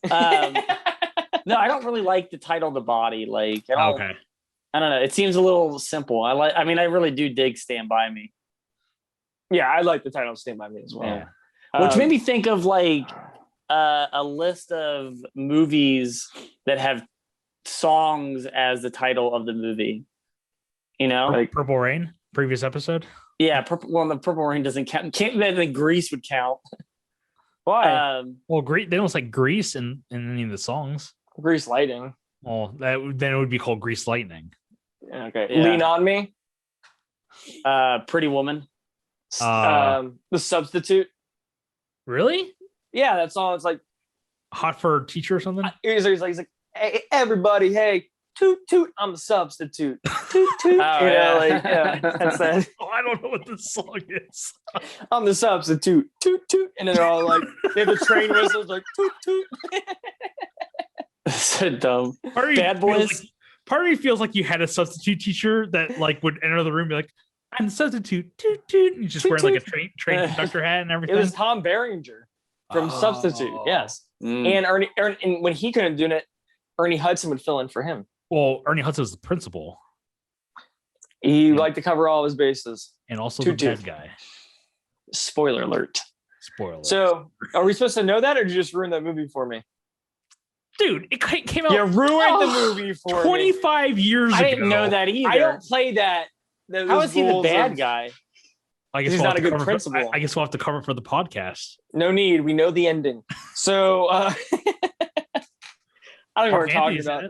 [SPEAKER 2] No, I don't really like the title The Body. Like, I don't know. It seems a little simple. I really do dig Stand By Me.
[SPEAKER 1] Yeah, I like the title Stand By Me as well.
[SPEAKER 2] Yeah. Which made me think of like a list of movies that have songs as the title of the movie. You know,
[SPEAKER 3] like Purple Rain, previous episode.
[SPEAKER 2] Yeah, the Purple Rain doesn't count. Then Grease would count.
[SPEAKER 1] Why?
[SPEAKER 3] Well, they don't say Grease in any of the songs.
[SPEAKER 1] Grease Lightning.
[SPEAKER 3] Well, then it would be called Grease Lightning.
[SPEAKER 1] Okay. Yeah. Lean on Me.
[SPEAKER 2] Pretty Woman.
[SPEAKER 1] The Substitute.
[SPEAKER 3] Really?
[SPEAKER 1] Yeah, that song. It's like
[SPEAKER 3] Hot for a Teacher or something.
[SPEAKER 1] He's like, hey, everybody, hey, toot toot, I'm the substitute. Toot toot. That's that.
[SPEAKER 3] Oh, I don't know what this song is.
[SPEAKER 1] I'm the substitute. Toot toot, and then they're all like, they have the train whistles like toot toot.
[SPEAKER 2] So dumb.
[SPEAKER 3] Bad Boys. Part of me feels like you had a substitute teacher that like would enter the room and be like, I'm the substitute. Toot toot. And he's just wearing like a train conductor hat and everything.
[SPEAKER 1] It was Tom Berenger from Substitute. Yes. And Ernie, and when he couldn't do it, Ernie Hudson would fill in for him.
[SPEAKER 3] Well, Ernie Hudson was the principal.
[SPEAKER 1] He liked to cover all his bases.
[SPEAKER 3] And also the bad guy.
[SPEAKER 1] Spoiler alert.
[SPEAKER 3] Spoiler.
[SPEAKER 1] So, are we supposed to know that, or did you just ruin that movie for me?
[SPEAKER 3] Dude, it came out.
[SPEAKER 1] You ruined the movie for
[SPEAKER 3] 25 years ago.
[SPEAKER 2] I didn't know that either.
[SPEAKER 1] I don't play that.
[SPEAKER 2] How is he the bad guy?
[SPEAKER 3] I guess
[SPEAKER 1] he's not a good principal.
[SPEAKER 3] I guess we'll have to cover it for the podcast.
[SPEAKER 1] No need. We know the ending. So, I don't know what we're talking about.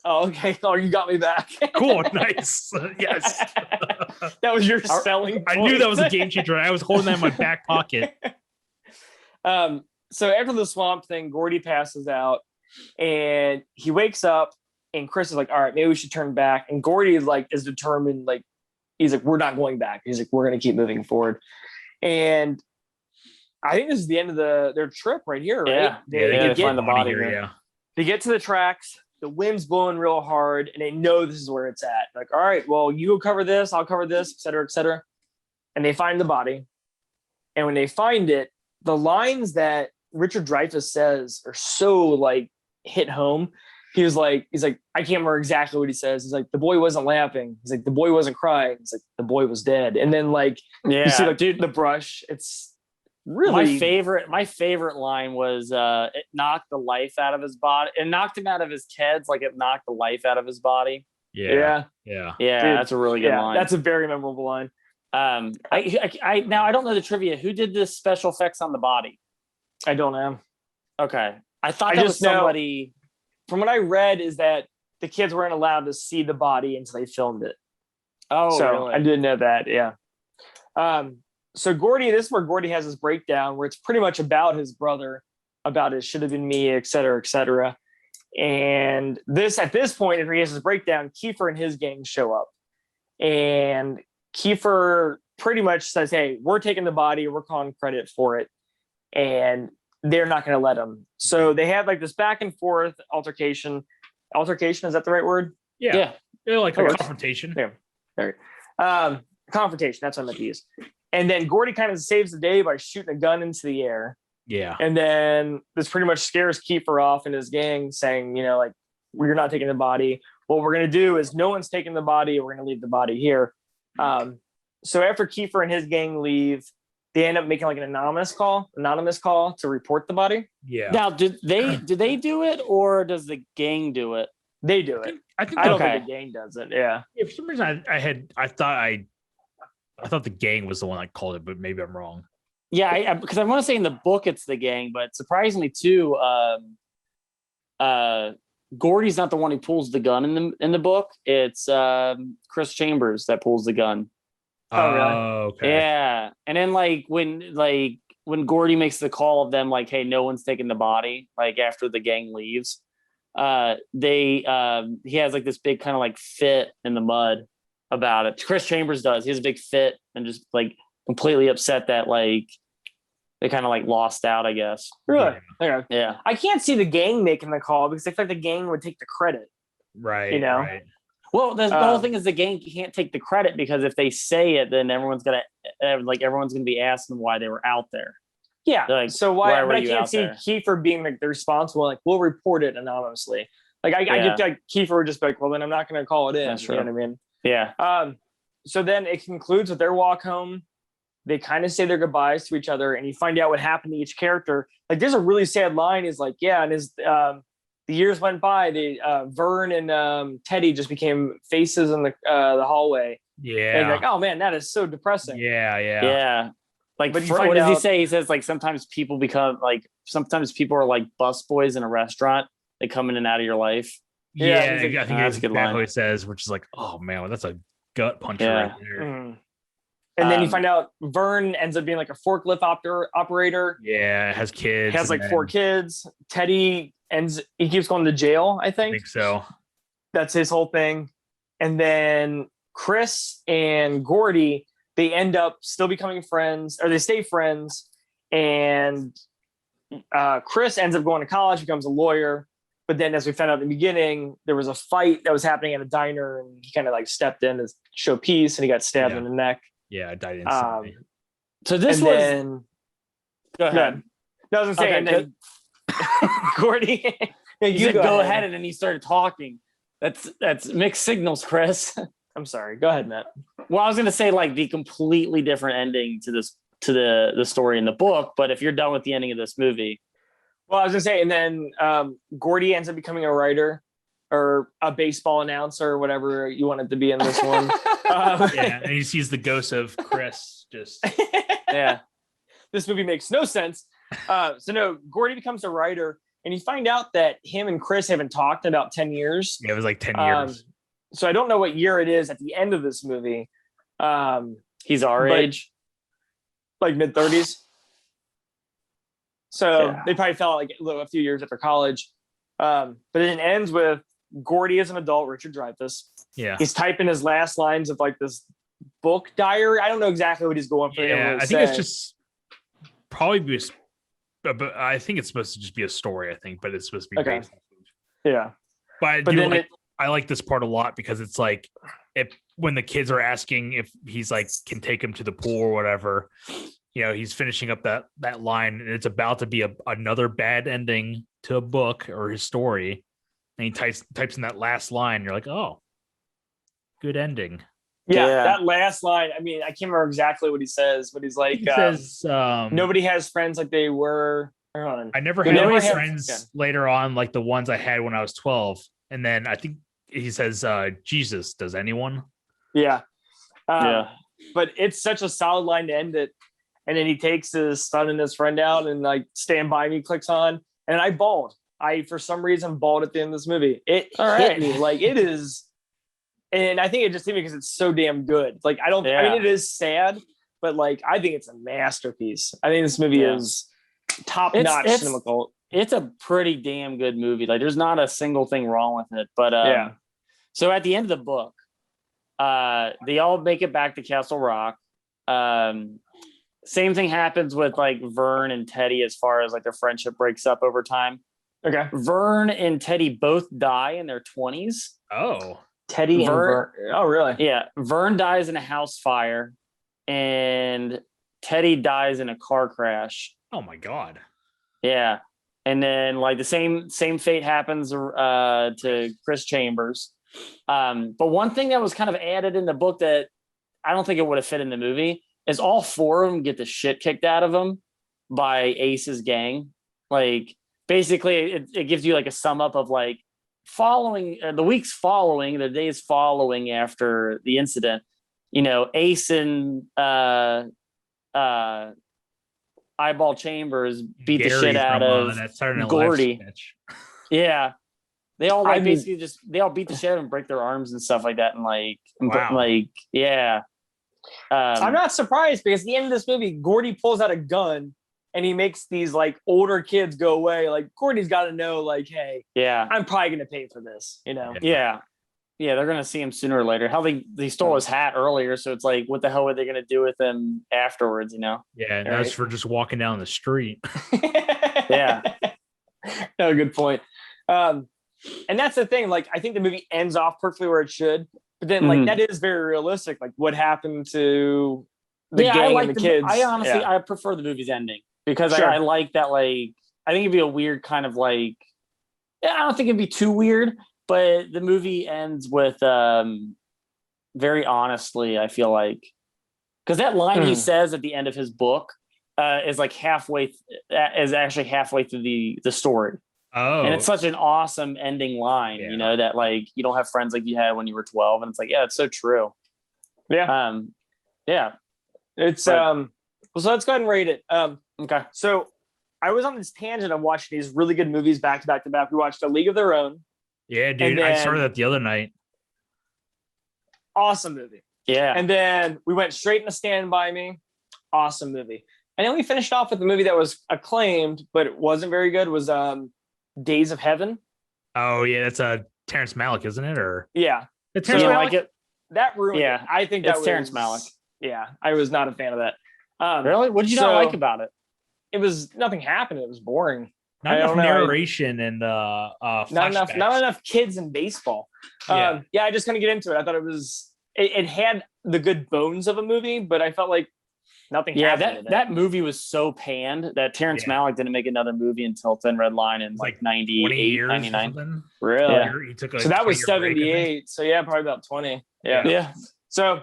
[SPEAKER 1] Oh, okay. Oh, you got me back.
[SPEAKER 3] Cool. Nice. Yes.
[SPEAKER 1] That was your selling point.
[SPEAKER 3] I knew that was a game changer. I was holding that in my back pocket.
[SPEAKER 1] So after the swamp thing, Gordy passes out and he wakes up and Chris is like, all right, maybe we should turn back. And Gordy is determined, like, he's like, we're not going back. He's like, we're going to keep moving forward. And I think this is the end of their trip right here, right?
[SPEAKER 2] Yeah.
[SPEAKER 1] They
[SPEAKER 2] find the body here.
[SPEAKER 3] Yeah.
[SPEAKER 1] They get to the tracks. The wind's blowing real hard, and they know this is where it's at. Like, all right, well, you cover this, I'll cover this, et cetera, et cetera. And they find the body. And when they find it, the lines that Richard Dreyfus says are so like hit home. He's like, I can't remember exactly what he says. He's like, the boy wasn't laughing. He's like, the boy wasn't crying. He's like, the boy was dead. And then like, you see like the brush. It's really
[SPEAKER 2] my favorite line was it knocked the life out of his body. It knocked him out of his Keds, like it knocked the life out of his body.
[SPEAKER 3] Yeah.
[SPEAKER 2] Dude, that's a really good line.
[SPEAKER 1] That's a very memorable line.
[SPEAKER 2] I don't know the trivia. Who did the special effects on the body?
[SPEAKER 1] I don't know.
[SPEAKER 2] Okay. I thought that was somebody.
[SPEAKER 1] From what I read is that the kids weren't allowed to see the body until they filmed it.
[SPEAKER 2] Oh,
[SPEAKER 1] so
[SPEAKER 2] really?
[SPEAKER 1] I didn't know that. Yeah. So Gordy, this is where Gordy has his breakdown where it's pretty much about his brother, about it should have been me, et cetera, et cetera. And at this point, if he has his breakdown, Kiefer and his gang show up. And Kiefer pretty much says, hey, we're taking the body. We're calling credit for it. And they're not going to let him. So they have like this back and forth altercation. Altercation, is that the right word?
[SPEAKER 3] Yeah. Like a confrontation.
[SPEAKER 1] Yeah. Confrontation, that's what I meant to use. And then Gordy kind of saves the day by shooting a gun into the air.
[SPEAKER 3] Yeah.
[SPEAKER 1] And then this pretty much scares Kiefer off and his gang, saying, like, we're not taking the body. What we're going to do is no one's taking the body. We're going to leave the body here. So after Kiefer and his gang leave, they end up making like an anonymous call to report the body.
[SPEAKER 3] Yeah.
[SPEAKER 2] Now, did they do it, or does the gang do it?
[SPEAKER 1] They do it. I don't think the gang does it. Yeah.
[SPEAKER 3] For some reason, I thought the gang was the one that called it, but maybe I'm wrong.
[SPEAKER 2] Yeah, because I want to say in the book it's the gang, but surprisingly too, Gordy's not the one who pulls the gun in the book. It's Chris Chambers that pulls the gun.
[SPEAKER 1] Oh, really?
[SPEAKER 3] Okay.
[SPEAKER 2] Yeah, and then when Gordy makes the call of them, like, hey, no one's taking the body, like after the gang leaves, he has like this big kind of like fit in the mud about it. Chris Chambers does. He has a big fit and just like completely upset that like they kind of like lost out, I guess.
[SPEAKER 1] Really? Okay.
[SPEAKER 2] Yeah.
[SPEAKER 1] I can't see the gang making the call because I feel like the gang would take the credit.
[SPEAKER 3] Right.
[SPEAKER 1] Right.
[SPEAKER 2] Well, the whole thing is the gang can't take the credit because if they say it, then everyone's gonna be asking why they were out there.
[SPEAKER 1] Yeah.
[SPEAKER 2] Like,
[SPEAKER 1] so why? But I can't
[SPEAKER 2] out
[SPEAKER 1] see
[SPEAKER 2] there?
[SPEAKER 1] Kiefer being like the responsible. Like, we'll report it anonymously. Like, I get like Kiefer would just be like, well, then I'm not going to call it in.
[SPEAKER 2] That's
[SPEAKER 1] you
[SPEAKER 2] true.
[SPEAKER 1] know what I mean?
[SPEAKER 2] Yeah.
[SPEAKER 1] So then it concludes with their walk home. They kind of say their goodbyes to each other, and you find out what happened to each character. Like, there's a really sad line. Is like, yeah, and as the years went by, they Vern and Teddy just became faces in the hallway.
[SPEAKER 3] Yeah.
[SPEAKER 1] And like, oh man, that is so depressing.
[SPEAKER 2] Yeah. Like,
[SPEAKER 1] But
[SPEAKER 2] what does he say? He says like sometimes people are like bus boys in a restaurant. They come in and out of your life.
[SPEAKER 3] Yeah,
[SPEAKER 1] like,
[SPEAKER 3] I think
[SPEAKER 2] that's a good line.
[SPEAKER 3] what he says, which is like, oh man, that's a gut puncher right there.
[SPEAKER 1] Mm. And then you find out Vern ends up being like a forklift operator.
[SPEAKER 3] Yeah, has kids.
[SPEAKER 1] He has like 4 kids. Teddy he keeps going to jail, I think
[SPEAKER 3] so.
[SPEAKER 1] That's his whole thing. And then Chris and Gordy, they end up still becoming friends, or they stay friends. And Chris ends up going to college, becomes a lawyer. But then, as we found out in the beginning, there was a fight that was happening at a diner, and he kind of like stepped in to show peace, and he got stabbed in the neck.
[SPEAKER 3] Yeah, I died instantly.
[SPEAKER 2] So this
[SPEAKER 1] and
[SPEAKER 2] was.
[SPEAKER 1] Then,
[SPEAKER 2] go ahead.
[SPEAKER 1] No, I was gonna say, and then Gordy,
[SPEAKER 2] you said go ahead, and then he started talking. That's mixed signals, Chris.
[SPEAKER 1] I'm sorry. Go ahead, Matt.
[SPEAKER 2] Well, I was gonna say like the completely different ending to the story in the book, but if you're done with the ending of this movie.
[SPEAKER 1] Well, I was gonna say, and then Gordy ends up becoming a writer or a baseball announcer or whatever you want it to be in this one.
[SPEAKER 3] And he sees the ghost of Chris. Just
[SPEAKER 1] this movie makes no sense. So no, Gordy becomes a writer, and you find out that him and Chris haven't talked in about 10 years.
[SPEAKER 3] Yeah, it was like 10 years.
[SPEAKER 1] So I don't know what year it is at the end of this movie.
[SPEAKER 2] He's our age,
[SPEAKER 1] like mid-30s. So they probably fell like a few years after college. But it ends with Gordy as an adult, Richard Dreyfus.
[SPEAKER 3] Yeah.
[SPEAKER 1] He's typing his last lines of like this book diary. I don't know exactly what he's going for.
[SPEAKER 3] Yeah, I think it's just probably but I think it's supposed to just be a story, I think, but it's supposed to be based.
[SPEAKER 1] Yeah.
[SPEAKER 3] But I like this part a lot because it's like when the kids are asking if he's like can take him to the pool or whatever, he's finishing up that line, and it's about to be another bad ending to a book or his story. And he types in that last line. And you're like, oh, good ending.
[SPEAKER 1] Yeah, that last line. I mean, I can't remember exactly what he says, but he's like,
[SPEAKER 3] he says,
[SPEAKER 1] nobody has friends like they were.
[SPEAKER 3] I never had friends later on like the ones I had when I was 12. And then I think he says, Jesus, does anyone?
[SPEAKER 1] Yeah. But it's such a solid line to end it. And then he takes his son and his friend out, and like Stand By Me clicks on, and I bawled. I, for some reason, bawled at the end of this movie. It hit me. Like, it is. And I think it just hit me because it's so damn good. Like, I mean, it is sad, but like, I think it's a masterpiece. I think this movie is top-notch cinema.
[SPEAKER 2] It's a pretty damn good movie. Like, there's not a single thing wrong with it. But so at the end of the book, they all make it back to Castle Rock. Same thing happens with like Vern and Teddy as far as like their friendship breaks up over time.
[SPEAKER 1] Okay.
[SPEAKER 2] Vern and Teddy both die in their 20s.
[SPEAKER 3] Oh.
[SPEAKER 1] Teddy and Vern. Oh, really?
[SPEAKER 2] Yeah. Vern dies in a house fire, and Teddy dies in a car crash.
[SPEAKER 3] Oh my God.
[SPEAKER 2] Yeah. And then like the same fate happens to Chris Chambers. But one thing that was kind of added in the book that I don't think it would have fit in the movie is all 4 of them get the shit kicked out of them by Ace's gang. Like, basically, it gives you like a sum up of like following the weeks following, the days following after the incident. Ace and Eyeball Chambers beat the shit out of Gordy. Yeah. They all they all beat the shit out of him and break their arms and stuff like that. And
[SPEAKER 1] I'm not surprised because at the end of this movie, Gordy pulls out a gun and he makes these like older kids go away. Like, Gordy's got to know, like, hey, I'm probably going to pay for this,
[SPEAKER 2] Yeah. They're going to see him sooner or later. Hell, they stole his hat earlier. So it's like, what the hell are they going to do with him afterwards,
[SPEAKER 3] Yeah. And that's for just walking down the street.
[SPEAKER 1] Yeah. No, good point. And that's the thing. Like, I think the movie ends off perfectly where it should, but then like that is very realistic. Like, what happened to the gang and the kids?
[SPEAKER 2] I honestly, I prefer the movie's ending because I like that. Like, I think it'd be a weird kind of like, I don't think it'd be too weird, but the movie ends with very honestly, I feel like, because that line he says at the end of his book is like is actually halfway through the story. Oh, and it's such an awesome ending line, you know, that like you don't have friends like you had when you were 12, and it's like, it's so true. Yeah.
[SPEAKER 1] It's so let's go ahead and rate it. Okay. So I was on this tangent of watching these really good movies back to back to back. We watched A League of Their Own.
[SPEAKER 3] Yeah, dude. I started that the other night.
[SPEAKER 1] Awesome movie. Yeah. And then we went straight into Stand By Me. Awesome movie. And then we finished off with the movie that was acclaimed, but it wasn't very good, was Days of Heaven.
[SPEAKER 3] Oh, yeah. That's Terrence Malick, isn't it? Or
[SPEAKER 1] yeah.
[SPEAKER 3] It's Terrence Malick?
[SPEAKER 1] Like it. That ruined it. I think that was
[SPEAKER 2] Terrence Malick.
[SPEAKER 1] Yeah. I was not a fan of that.
[SPEAKER 2] Really? What did you not like about it?
[SPEAKER 1] It was nothing happened. It was boring.
[SPEAKER 3] Not enough narration and
[SPEAKER 1] not enough kids in baseball. I just couldn't get into it. I thought it had the good bones of a movie, but I felt like nothing happened.
[SPEAKER 2] That movie was so panned that Terrence Malick didn't make another movie until Thin Red Line in like 98, 99.
[SPEAKER 1] Really?
[SPEAKER 3] Yeah. He took
[SPEAKER 1] so that was 78. So probably about 20. Yeah. So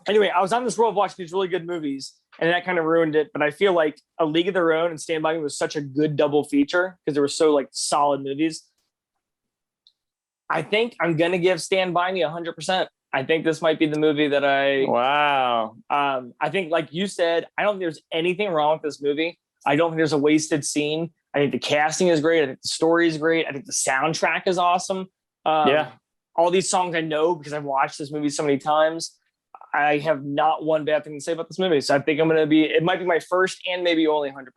[SPEAKER 1] anyway, I was on this roll of watching these really good movies, and that kind of ruined it. But I feel like A League of Their Own and Stand By Me was such a good double feature because they were so like solid movies. I think I'm going to give Stand By Me 100%. I think this might be the movie that I think, like you said, I don't think there's anything wrong with this movie. I don't think there's a wasted scene. I think the casting is great. I think the story is great. I think the soundtrack is awesome. All these songs I know because I've watched this movie so many times. I have not one bad thing to say about this movie. So I think it might be my first and maybe only 100%.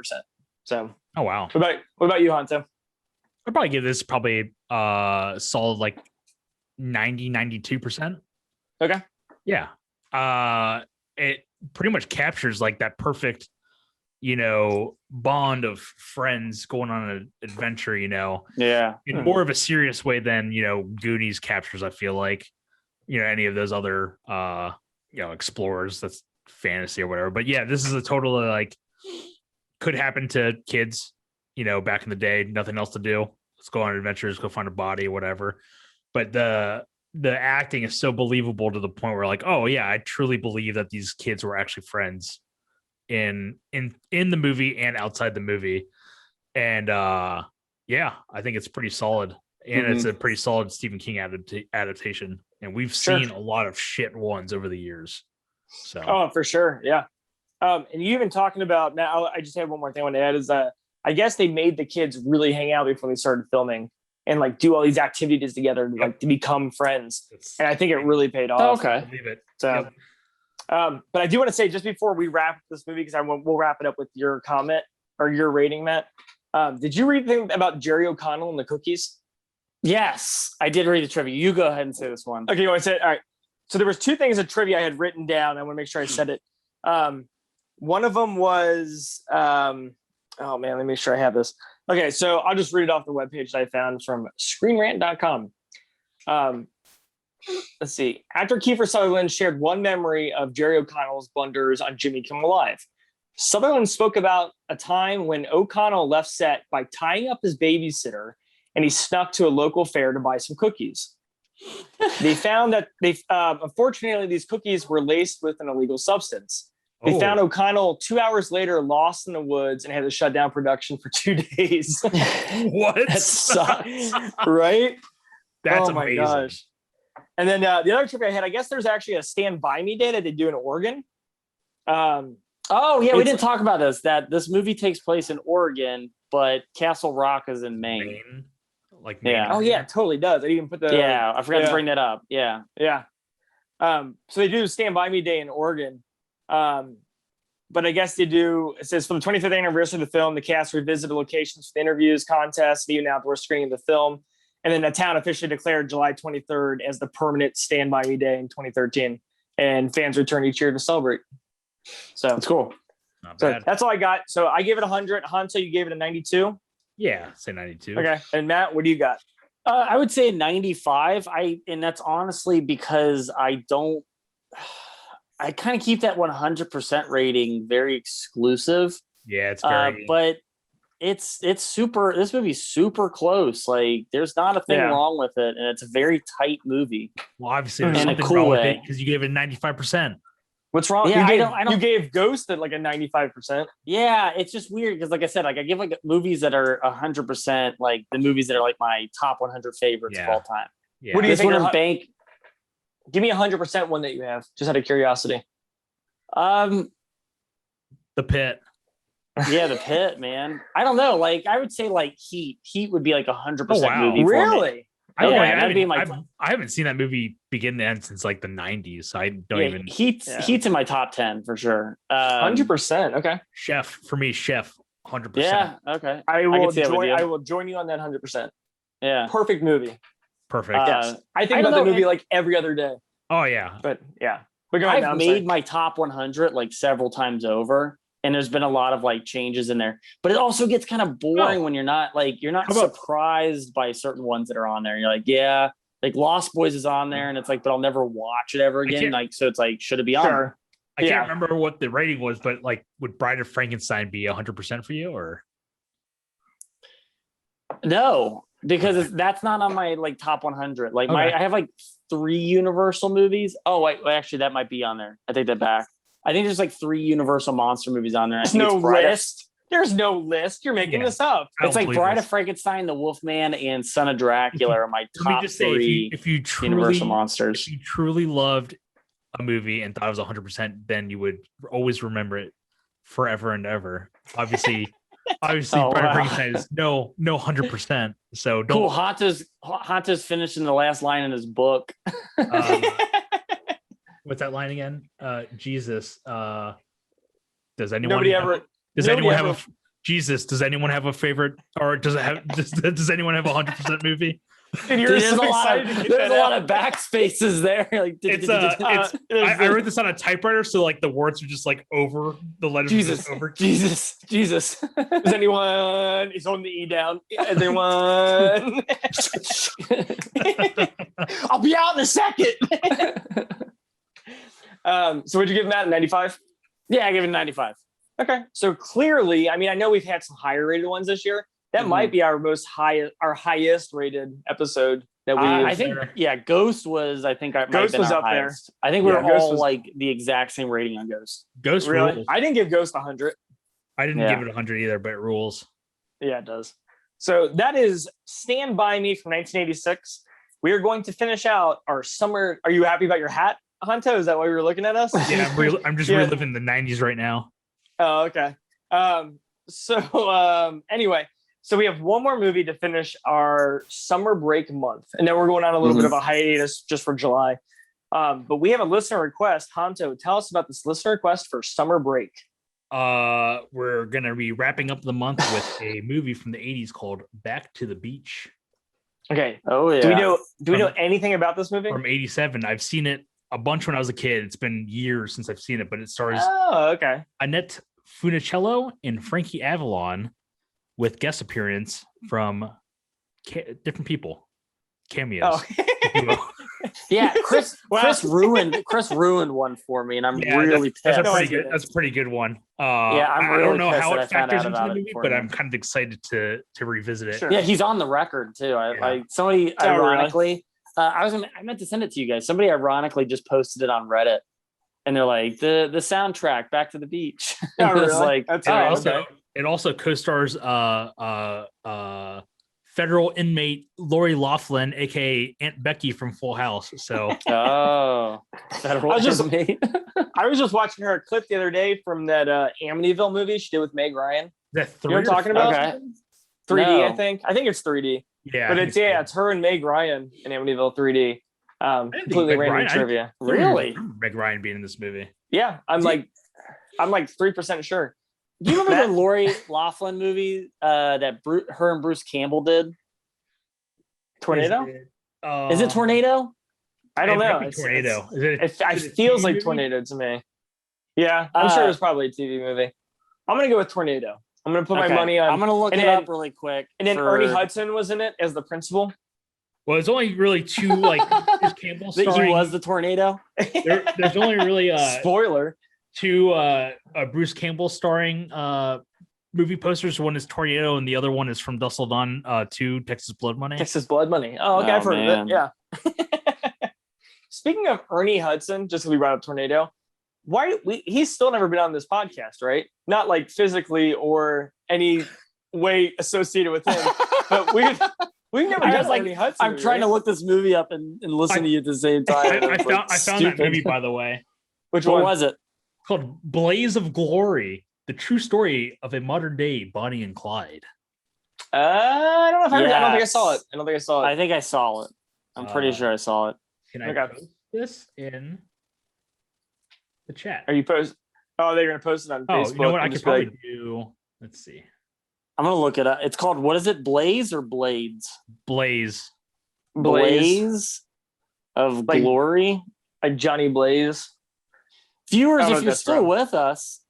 [SPEAKER 1] So,
[SPEAKER 3] oh, wow.
[SPEAKER 1] What about you, Hanto?
[SPEAKER 3] I'd probably give this solid like 92%.
[SPEAKER 1] Okay.
[SPEAKER 3] Yeah. It pretty much captures like that perfect, bond of friends going on an adventure, in more of a serious way than, Goonies captures, I feel like, any of those other, explorers, that's fantasy or whatever. But yeah, this is a totally like could happen to kids, back in the day, nothing else to do. Let's go on adventures, go find a body or whatever. But the acting is so believable to the point where like, oh yeah, I truly believe that these kids were actually friends in the movie and outside the movie. And I think it's pretty solid. And it's a pretty solid Stephen King adaptation. And we've seen a lot of shit ones over the years. So
[SPEAKER 1] for sure. Yeah. And you even talking about now, I just have one more thing I want to add is I guess they made the kids really hang out before they started filming and like do all these activities together to become friends. And I think it really paid off.
[SPEAKER 2] Okay.
[SPEAKER 3] I believe it.
[SPEAKER 1] So, but I do want to say just before we wrap this movie, because we'll wrap it up with your comment or your rating, Matt. Did you read anything about Jerry O'Connell and the cookies?
[SPEAKER 2] Yes, I did read the trivia. You go ahead and say this one.
[SPEAKER 1] Okay, you want to say it? All right. So there was two things of trivia I had written down. I want to make sure I said it. One of them was, oh man, let me make sure I have this. Okay, so I'll just read it off the webpage that I found from screenrant.com. Let's see. Actor Kiefer Sutherland shared one memory of Jerry O'Connell's blunders on Jimmy Kimmel Live. Sutherland spoke about a time when O'Connell left set by tying up his babysitter and he snuck to a local fair to buy some cookies. They found that unfortunately, these cookies were laced with an illegal substance. They found O'Connell 2 hours later lost in the woods and had to shut down production for 2 days.
[SPEAKER 3] What?
[SPEAKER 1] That sucks, right?
[SPEAKER 3] That's amazing. My gosh.
[SPEAKER 1] And then the other trip I had, I guess there's actually a Stand By Me day that they do in Oregon.
[SPEAKER 2] We didn't talk about this. That this movie takes place in Oregon, but Castle Rock is in Maine.
[SPEAKER 3] Like Maine.
[SPEAKER 1] Oh yeah, it totally does. I even put the
[SPEAKER 2] I forgot to bring that up. Yeah.
[SPEAKER 1] So they do Stand By Me day in Oregon. But I guess they do. It says for the 25th anniversary of the film, the cast revisited locations for the interviews, contests, and even outdoor screening of the film. And then the town officially declared July 23rd as the permanent Stand By Me day in 2013. And fans return each year to celebrate. So
[SPEAKER 2] that's cool.
[SPEAKER 3] Not bad.
[SPEAKER 1] That's all I got. So I gave it 100. Hanto, you gave it a 92.
[SPEAKER 3] Yeah, say 92.
[SPEAKER 1] Okay. And Matt, what do you got?
[SPEAKER 2] I would say 95. And that's honestly because I kind of keep that 100% rating very exclusive.
[SPEAKER 3] Yeah, it's very.
[SPEAKER 2] But it's super. This movie's super close. Like, there's not a thing wrong with it, and it's a very tight movie.
[SPEAKER 3] Well, obviously, there's something
[SPEAKER 2] cool
[SPEAKER 3] wrong
[SPEAKER 2] way.
[SPEAKER 3] with it because you gave it 95%.
[SPEAKER 1] What's wrong?
[SPEAKER 2] Yeah,
[SPEAKER 1] you gave Ghost at like a 95%.
[SPEAKER 2] Yeah, it's just weird because, like I said, like I give like movies that are 100%, like the movies that are like my top 100 favorites of all time.
[SPEAKER 3] Yeah.
[SPEAKER 1] What do you think?
[SPEAKER 2] One Bank.
[SPEAKER 1] Give me 100% one that you have, just out of curiosity.
[SPEAKER 3] The Pit.
[SPEAKER 2] Yeah, The Pit, man. I don't know. Like, I would say like Heat. Heat would be like 100% movie.
[SPEAKER 1] Really?
[SPEAKER 3] I haven't seen that movie begin to end since like the 90s. So I don't even.
[SPEAKER 2] Heat's in my top 10 for sure.
[SPEAKER 1] 100%. Okay.
[SPEAKER 3] Chef 100%.
[SPEAKER 2] Yeah. Okay.
[SPEAKER 1] I will join you on that 100%.
[SPEAKER 2] Yeah.
[SPEAKER 1] Perfect movie.
[SPEAKER 3] Perfect.
[SPEAKER 1] Yes. I think about the movie like every other day.
[SPEAKER 3] Oh yeah.
[SPEAKER 1] But yeah. But go ahead,
[SPEAKER 2] I've made my top 100 like several times over. And there's been a lot of like changes in there, but it also gets kind of boring when you're not surprised by certain ones that are on there. You're like, yeah, like Lost Boys is on there, and it's like, but I'll never watch it ever again. Like, so it's like, should it be on?
[SPEAKER 1] Sure.
[SPEAKER 3] I can't remember what the rating was, but like, would Bride of Frankenstein be 100% for you, or
[SPEAKER 2] no? Because that's not on my like top 100. Like I have like 3 Universal movies. Oh wait, actually, that might be on there. I take that back. I think there's like 3 Universal monster movies on there.
[SPEAKER 1] There's no list. There's no list. You're making this up.
[SPEAKER 2] It's like Bride of Frankenstein, The Wolfman, and Son of Dracula are my top 3
[SPEAKER 3] if you truly,
[SPEAKER 2] Universal monsters.
[SPEAKER 3] If you truly loved a movie and thought it was 100%, then you would always remember it forever and ever. Obviously, Bride of Frankenstein is no 100%. So don't.
[SPEAKER 2] Cool. Hanta's finishing the last line in his book.
[SPEAKER 3] What's that line again? Jesus. Does anyone
[SPEAKER 1] Nobody ever
[SPEAKER 3] does anyone have a Jesus? Does anyone have a favorite, or does anyone have a 100% movie?
[SPEAKER 2] There's a lot of backspaces there. Like
[SPEAKER 3] I wrote this on a typewriter, so like the words are just like over the letters.
[SPEAKER 2] Jesus.
[SPEAKER 1] Does anyone is on the E down? Anyone? I'll be out in a second. So would you give Matt 95?
[SPEAKER 2] Yeah, I give it 95.
[SPEAKER 1] Okay. So clearly, I mean, I know we've had some higher rated ones this year. That might be our highest rated episode that we
[SPEAKER 2] I think Ghost was up there. I think we were all like the exact same rating on Ghost.
[SPEAKER 3] Ghost
[SPEAKER 1] really?
[SPEAKER 3] rules.
[SPEAKER 1] I didn't give Ghost 100.
[SPEAKER 3] I didn't give it 100 either, but it rules.
[SPEAKER 1] Yeah, it does. So that is Stand By Me from 1986. We are going to finish out our summer. Are you happy about your hat, Hunto? Is that why you were looking at us?
[SPEAKER 3] Yeah, I'm just reliving the 90s right now.
[SPEAKER 1] Oh, okay. Anyway, so we have one more movie to finish our summer break month, and then we're going on a little bit of a hiatus just for July. But we have a listener request. Hanto, tell us about this listener request for summer break.
[SPEAKER 3] We're gonna be wrapping up the month with a movie from the 80s called Back to the Beach.
[SPEAKER 2] Okay. Oh yeah.
[SPEAKER 1] Do we know anything about this movie?
[SPEAKER 3] From 87. I've seen it a bunch when I was a kid. It's been years since I've seen it, but it stars Annette Funicello and Frankie Avalon, with guest appearance from different people, cameos.
[SPEAKER 1] Oh.
[SPEAKER 2] Yeah, Chris ruined one for me, and I'm really pissed.
[SPEAKER 3] That's a pretty good one. I don't know how it factors into the movie, but I'm kind of excited to revisit it.
[SPEAKER 2] Sure. Yeah, he's on the record too. Somebody ironically, I meant to send it to you guys. Somebody ironically just posted it on Reddit, and they're like the soundtrack Back to the Beach.
[SPEAKER 1] Oh, really?
[SPEAKER 2] Like,
[SPEAKER 3] okay. It also co-stars federal inmate Lori Loughlin, aka Aunt Becky from Full House. So
[SPEAKER 2] federal inmate.
[SPEAKER 1] I was just watching her clip the other day from that Amityville movie she did with Meg Ryan.
[SPEAKER 3] Is that 3?
[SPEAKER 1] You know what I'm talking about?
[SPEAKER 2] Okay.
[SPEAKER 1] 3D,
[SPEAKER 2] No.
[SPEAKER 1] I think it's 3D.
[SPEAKER 3] Yeah,
[SPEAKER 1] but it's her and Meg Ryan in Amityville 3D. Completely random trivia.
[SPEAKER 2] Really?
[SPEAKER 3] Meg Ryan being in this movie.
[SPEAKER 1] Yeah, I'm like 3% sure.
[SPEAKER 2] Do you remember the Lori Loughlin movie that her and Bruce Campbell did?
[SPEAKER 1] Tornado?
[SPEAKER 2] Is it Tornado?
[SPEAKER 1] I don't know.
[SPEAKER 3] Tornado.
[SPEAKER 1] It feels like Tornado to me. Yeah, I'm sure it was probably a TV movie. I'm gonna go with Tornado. I'm gonna put my money on.
[SPEAKER 2] I'm gonna look it up really quick.
[SPEAKER 1] And then Ernie Hudson was in it as the principal.
[SPEAKER 3] Well, there's only really two like Bruce Campbell
[SPEAKER 2] That
[SPEAKER 3] starring.
[SPEAKER 2] he was the tornado.
[SPEAKER 3] There's only really
[SPEAKER 1] Spoiler.
[SPEAKER 3] two Bruce Campbell starring movie posters. One is Tornado, and the other one is from Dusk Till Dawn 2, Texas Blood Money.
[SPEAKER 1] Texas Blood Money. Oh, okay, I've heard of it. Yeah. Speaking of Ernie Hudson, just because we brought up Tornado, he's still never been on this podcast, right? Not like physically or any way associated with him, but we've never done Ernie Hudson.
[SPEAKER 2] I'm trying to look this movie up and listen to you at the same time.
[SPEAKER 3] I found that movie, by the way.
[SPEAKER 1] Which
[SPEAKER 2] what
[SPEAKER 1] one
[SPEAKER 2] was it?
[SPEAKER 3] It's called Blaze of Glory, the true story of a modern day Bonnie and Clyde.
[SPEAKER 1] I don't know if I don't think I saw it.
[SPEAKER 2] I think I saw it. I'm pretty sure I saw it.
[SPEAKER 3] Can I post this in the chat?
[SPEAKER 1] Are you post? Oh, they're gonna post it on Facebook.
[SPEAKER 3] Oh, you know what? I could probably do. Let's see.
[SPEAKER 2] I'm gonna look it up. It's called, what is it? Blaze or Blades?
[SPEAKER 3] Blaze
[SPEAKER 2] of Glory.
[SPEAKER 1] Like Johnny Blaze.
[SPEAKER 2] Viewers, if you're still with us,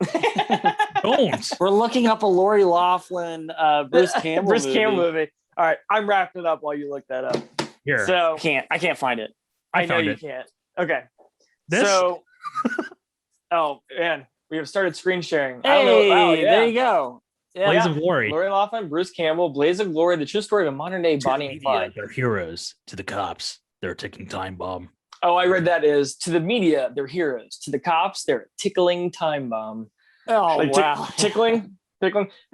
[SPEAKER 3] don't.
[SPEAKER 2] We're looking up a Lori Loughlin, Bruce Campbell
[SPEAKER 1] movie. All right, I'm wrapping it up while you look that up.
[SPEAKER 3] Here.
[SPEAKER 1] So
[SPEAKER 2] I can't find it.
[SPEAKER 1] I know you can't. Okay.
[SPEAKER 3] This?
[SPEAKER 1] So, oh man, we have started screen sharing.
[SPEAKER 2] Hey, there you go.
[SPEAKER 3] Yeah. Blaze of Glory.
[SPEAKER 1] Lori Loughlin, Bruce Campbell, Blaze of Glory, the true story of a modern day Bonnie and Clyde.
[SPEAKER 3] They're heroes. To the cops, they're a ticking time bomb.
[SPEAKER 1] Oh, I read that is to the media, they're heroes. To the cops, they're a tickling time bomb.
[SPEAKER 2] Oh,
[SPEAKER 1] like,
[SPEAKER 2] wow.
[SPEAKER 1] Tickling.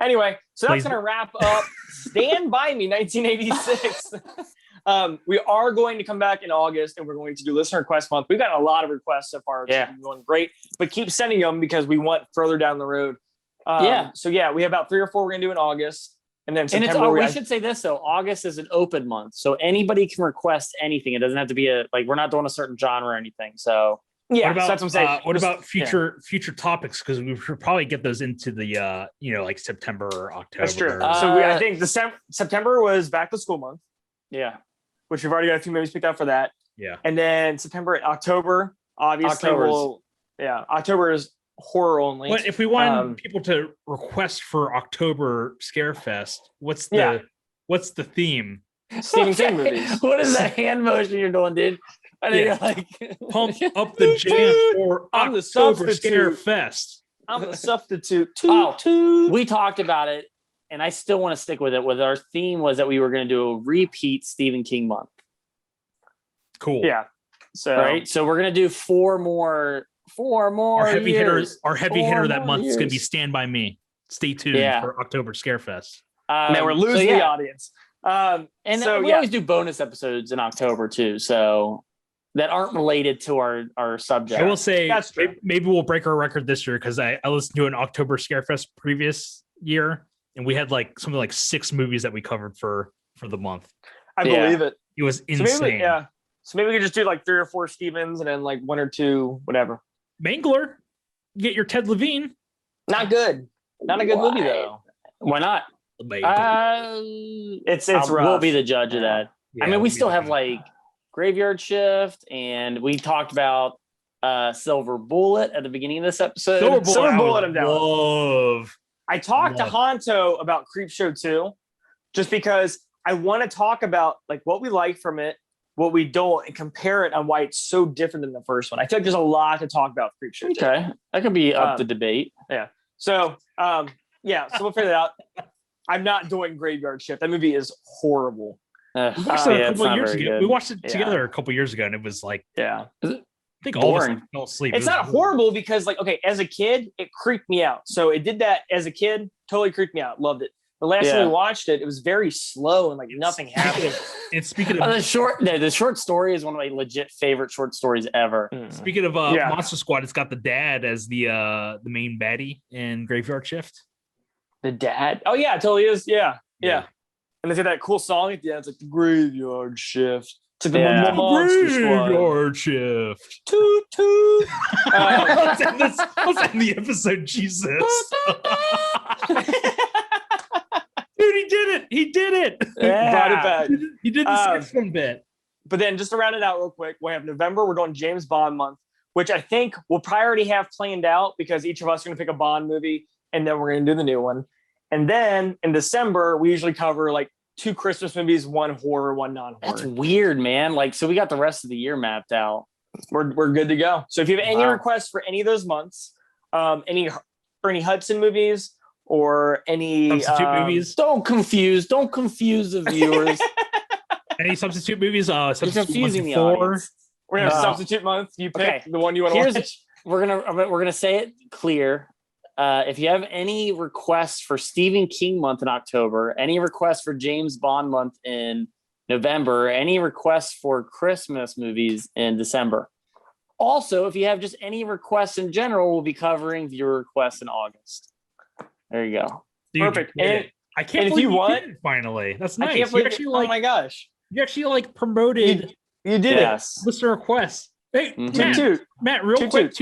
[SPEAKER 1] Anyway, so that's going to wrap up Stand By Me 1986. We are going to come back in August and we're going to do listener request month. We've gotten a lot of requests so far. It's been going great, but keep sending them because we want further down the road. So we have about 3 or 4 we're going to do in August. And then September.
[SPEAKER 2] We should say this though. August is an open month, so anybody can request anything. It doesn't have to be we're not doing a certain genre or anything. So
[SPEAKER 1] yeah, that's what I'm saying.
[SPEAKER 3] What about future topics? Because we should probably get those into the like September or October.
[SPEAKER 1] That's true. So I think September was back to school month.
[SPEAKER 2] Yeah,
[SPEAKER 1] which we've already got a few movies picked out for that.
[SPEAKER 3] Yeah,
[SPEAKER 1] and then October, obviously, October is horror only.
[SPEAKER 3] But if we want people to request for October Scarefest, what's the theme?
[SPEAKER 1] Stephen King movies.
[SPEAKER 2] What is that hand motion you're doing, dude?
[SPEAKER 3] Pump up the jam for October Scarefest.
[SPEAKER 1] I'm the substitute.
[SPEAKER 2] We talked about it, and I still want to stick with it. With our theme was that we were going to do a repeat Stephen King month.
[SPEAKER 3] Cool.
[SPEAKER 1] Yeah. So
[SPEAKER 2] we're going to do 4 more.
[SPEAKER 3] Our heavy
[SPEAKER 2] years.
[SPEAKER 3] hitter that month is going to be Stand By Me. Stay tuned for October Scarefest.
[SPEAKER 1] Man, we're losing the audience.
[SPEAKER 2] We always do bonus episodes in October too, so that aren't related to our subject.
[SPEAKER 3] I will say maybe we'll break our record this year because I listened to an October Scarefest previous year, and we had something like 6 movies that we covered for the month.
[SPEAKER 1] I believe it.
[SPEAKER 3] It was insane.
[SPEAKER 1] So maybe we could just do 3 or 4 Stevens and then 1 or 2 whatever.
[SPEAKER 3] Mangler, get your Ted Levine.
[SPEAKER 1] Not good. Not a good movie though.
[SPEAKER 2] Why not?
[SPEAKER 1] It's rough.
[SPEAKER 2] We'll be the judge of that.
[SPEAKER 3] Yeah,
[SPEAKER 2] I mean, we still have Graveyard Shift, and we talked about Silver Bullet at the beginning of this episode.
[SPEAKER 1] Silver Bullet, I'm down.
[SPEAKER 3] Love.
[SPEAKER 1] I talked to Honto about Creepshow 2, just because I want to talk about what we like from it, what we don't, and compare it on why it's so different than the first one. I feel like there's a lot to talk about Creepshow 2.
[SPEAKER 2] Okay, that could be up to debate.
[SPEAKER 1] Yeah. So so we'll figure that out. I'm not doing Graveyard Shift. That movie is horrible.
[SPEAKER 3] We watched it a couple of years ago. We watched it together a couple of years ago, and it was I think all of us fell asleep.
[SPEAKER 1] It's not horrible because as a kid, it creeped me out. So it did that as a kid, totally creeped me out. Loved it. The last time we watched it, it was very slow and nothing happened.
[SPEAKER 3] And speaking of
[SPEAKER 2] the short story is one of my legit favorite short stories ever.
[SPEAKER 3] Speaking of Monster Squad, it's got the dad as the main baddie in Graveyard Shift.
[SPEAKER 1] The dad? Oh yeah, it totally is. Yeah. And they say that cool song at the end. It's the Graveyard Shift. To the Monster Squad.
[SPEAKER 3] Graveyard Shift.
[SPEAKER 1] Toot toot.
[SPEAKER 3] Let's end the episode, Jesus. Dude, he did it.
[SPEAKER 1] Yeah. Brought it back.
[SPEAKER 3] He did the 6-1 bit.
[SPEAKER 1] But then just to round it out real quick, we have November. We're doing James Bond month, which I think we'll probably already have planned out because each of us are going to pick a Bond movie and then we're going to do the new one. And then in December, we usually cover 2 Christmas movies, 1 horror, 1 non-horror.
[SPEAKER 2] That's weird, man. Like, so we got the rest of the year mapped out.
[SPEAKER 1] We're good to go. So if you have any requests for any of those months, any Hudson movies or any
[SPEAKER 3] substitute movies,
[SPEAKER 2] don't confuse the viewers.
[SPEAKER 3] Any substitute movies?
[SPEAKER 2] You're confusing the
[SPEAKER 3] 4.
[SPEAKER 2] audience.
[SPEAKER 1] We're gonna have substitute month. You pick the one you want to watch.
[SPEAKER 2] We're gonna say it clear. If you have any requests for Stephen King month in October, any requests for James Bond month in November, any requests for Christmas movies in December. Also, if you have just any requests in general, we'll be covering viewer requests in August. There you go.
[SPEAKER 3] Dude,
[SPEAKER 1] perfect. And
[SPEAKER 3] I can't believe you did it finally. That's nice.
[SPEAKER 1] I can't believe oh my gosh.
[SPEAKER 3] You actually like promoted.
[SPEAKER 1] You did it.
[SPEAKER 3] Listener requests. Hey, Matt, real quick.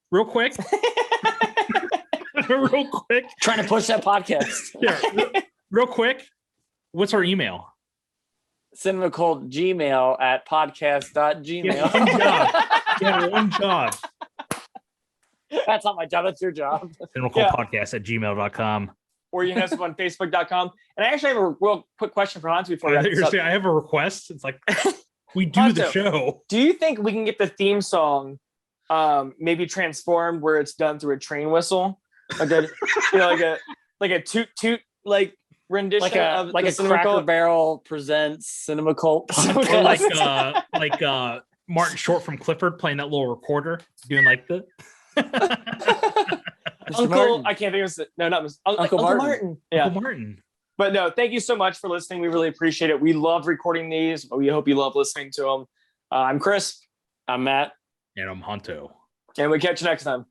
[SPEAKER 3] Real quick. Real quick.
[SPEAKER 2] Trying to push that podcast.
[SPEAKER 3] Yeah, real quick. What's our email?
[SPEAKER 2] Cinemacult@podcast.gmail.
[SPEAKER 3] Yeah, one job.
[SPEAKER 2] That's not my job. That's your job.
[SPEAKER 3] Cinemacultpodcast@gmail.com.
[SPEAKER 1] Or you can have some on Facebook.com. And I actually have a real quick question for Hans before
[SPEAKER 3] I have a request. It's like we do
[SPEAKER 1] Hanzo,
[SPEAKER 3] the show.
[SPEAKER 1] Do you think we can get the theme song maybe transformed where it's done through a train whistle? Like a toot toot like rendition of
[SPEAKER 2] like a Cracker Barrel presents Cinemacult.
[SPEAKER 3] Or like Martin Short from Clifford playing that little recorder, doing like the
[SPEAKER 1] Uncle. I can't think of it. No, not Uncle Martin. Yeah,
[SPEAKER 3] Uncle Martin.
[SPEAKER 1] But no, thank you so much for listening. We really appreciate it. We love recording these. We hope you love listening to them. I'm Chris.
[SPEAKER 2] I'm Matt.
[SPEAKER 3] And I'm Honto.
[SPEAKER 1] And we catch you next time.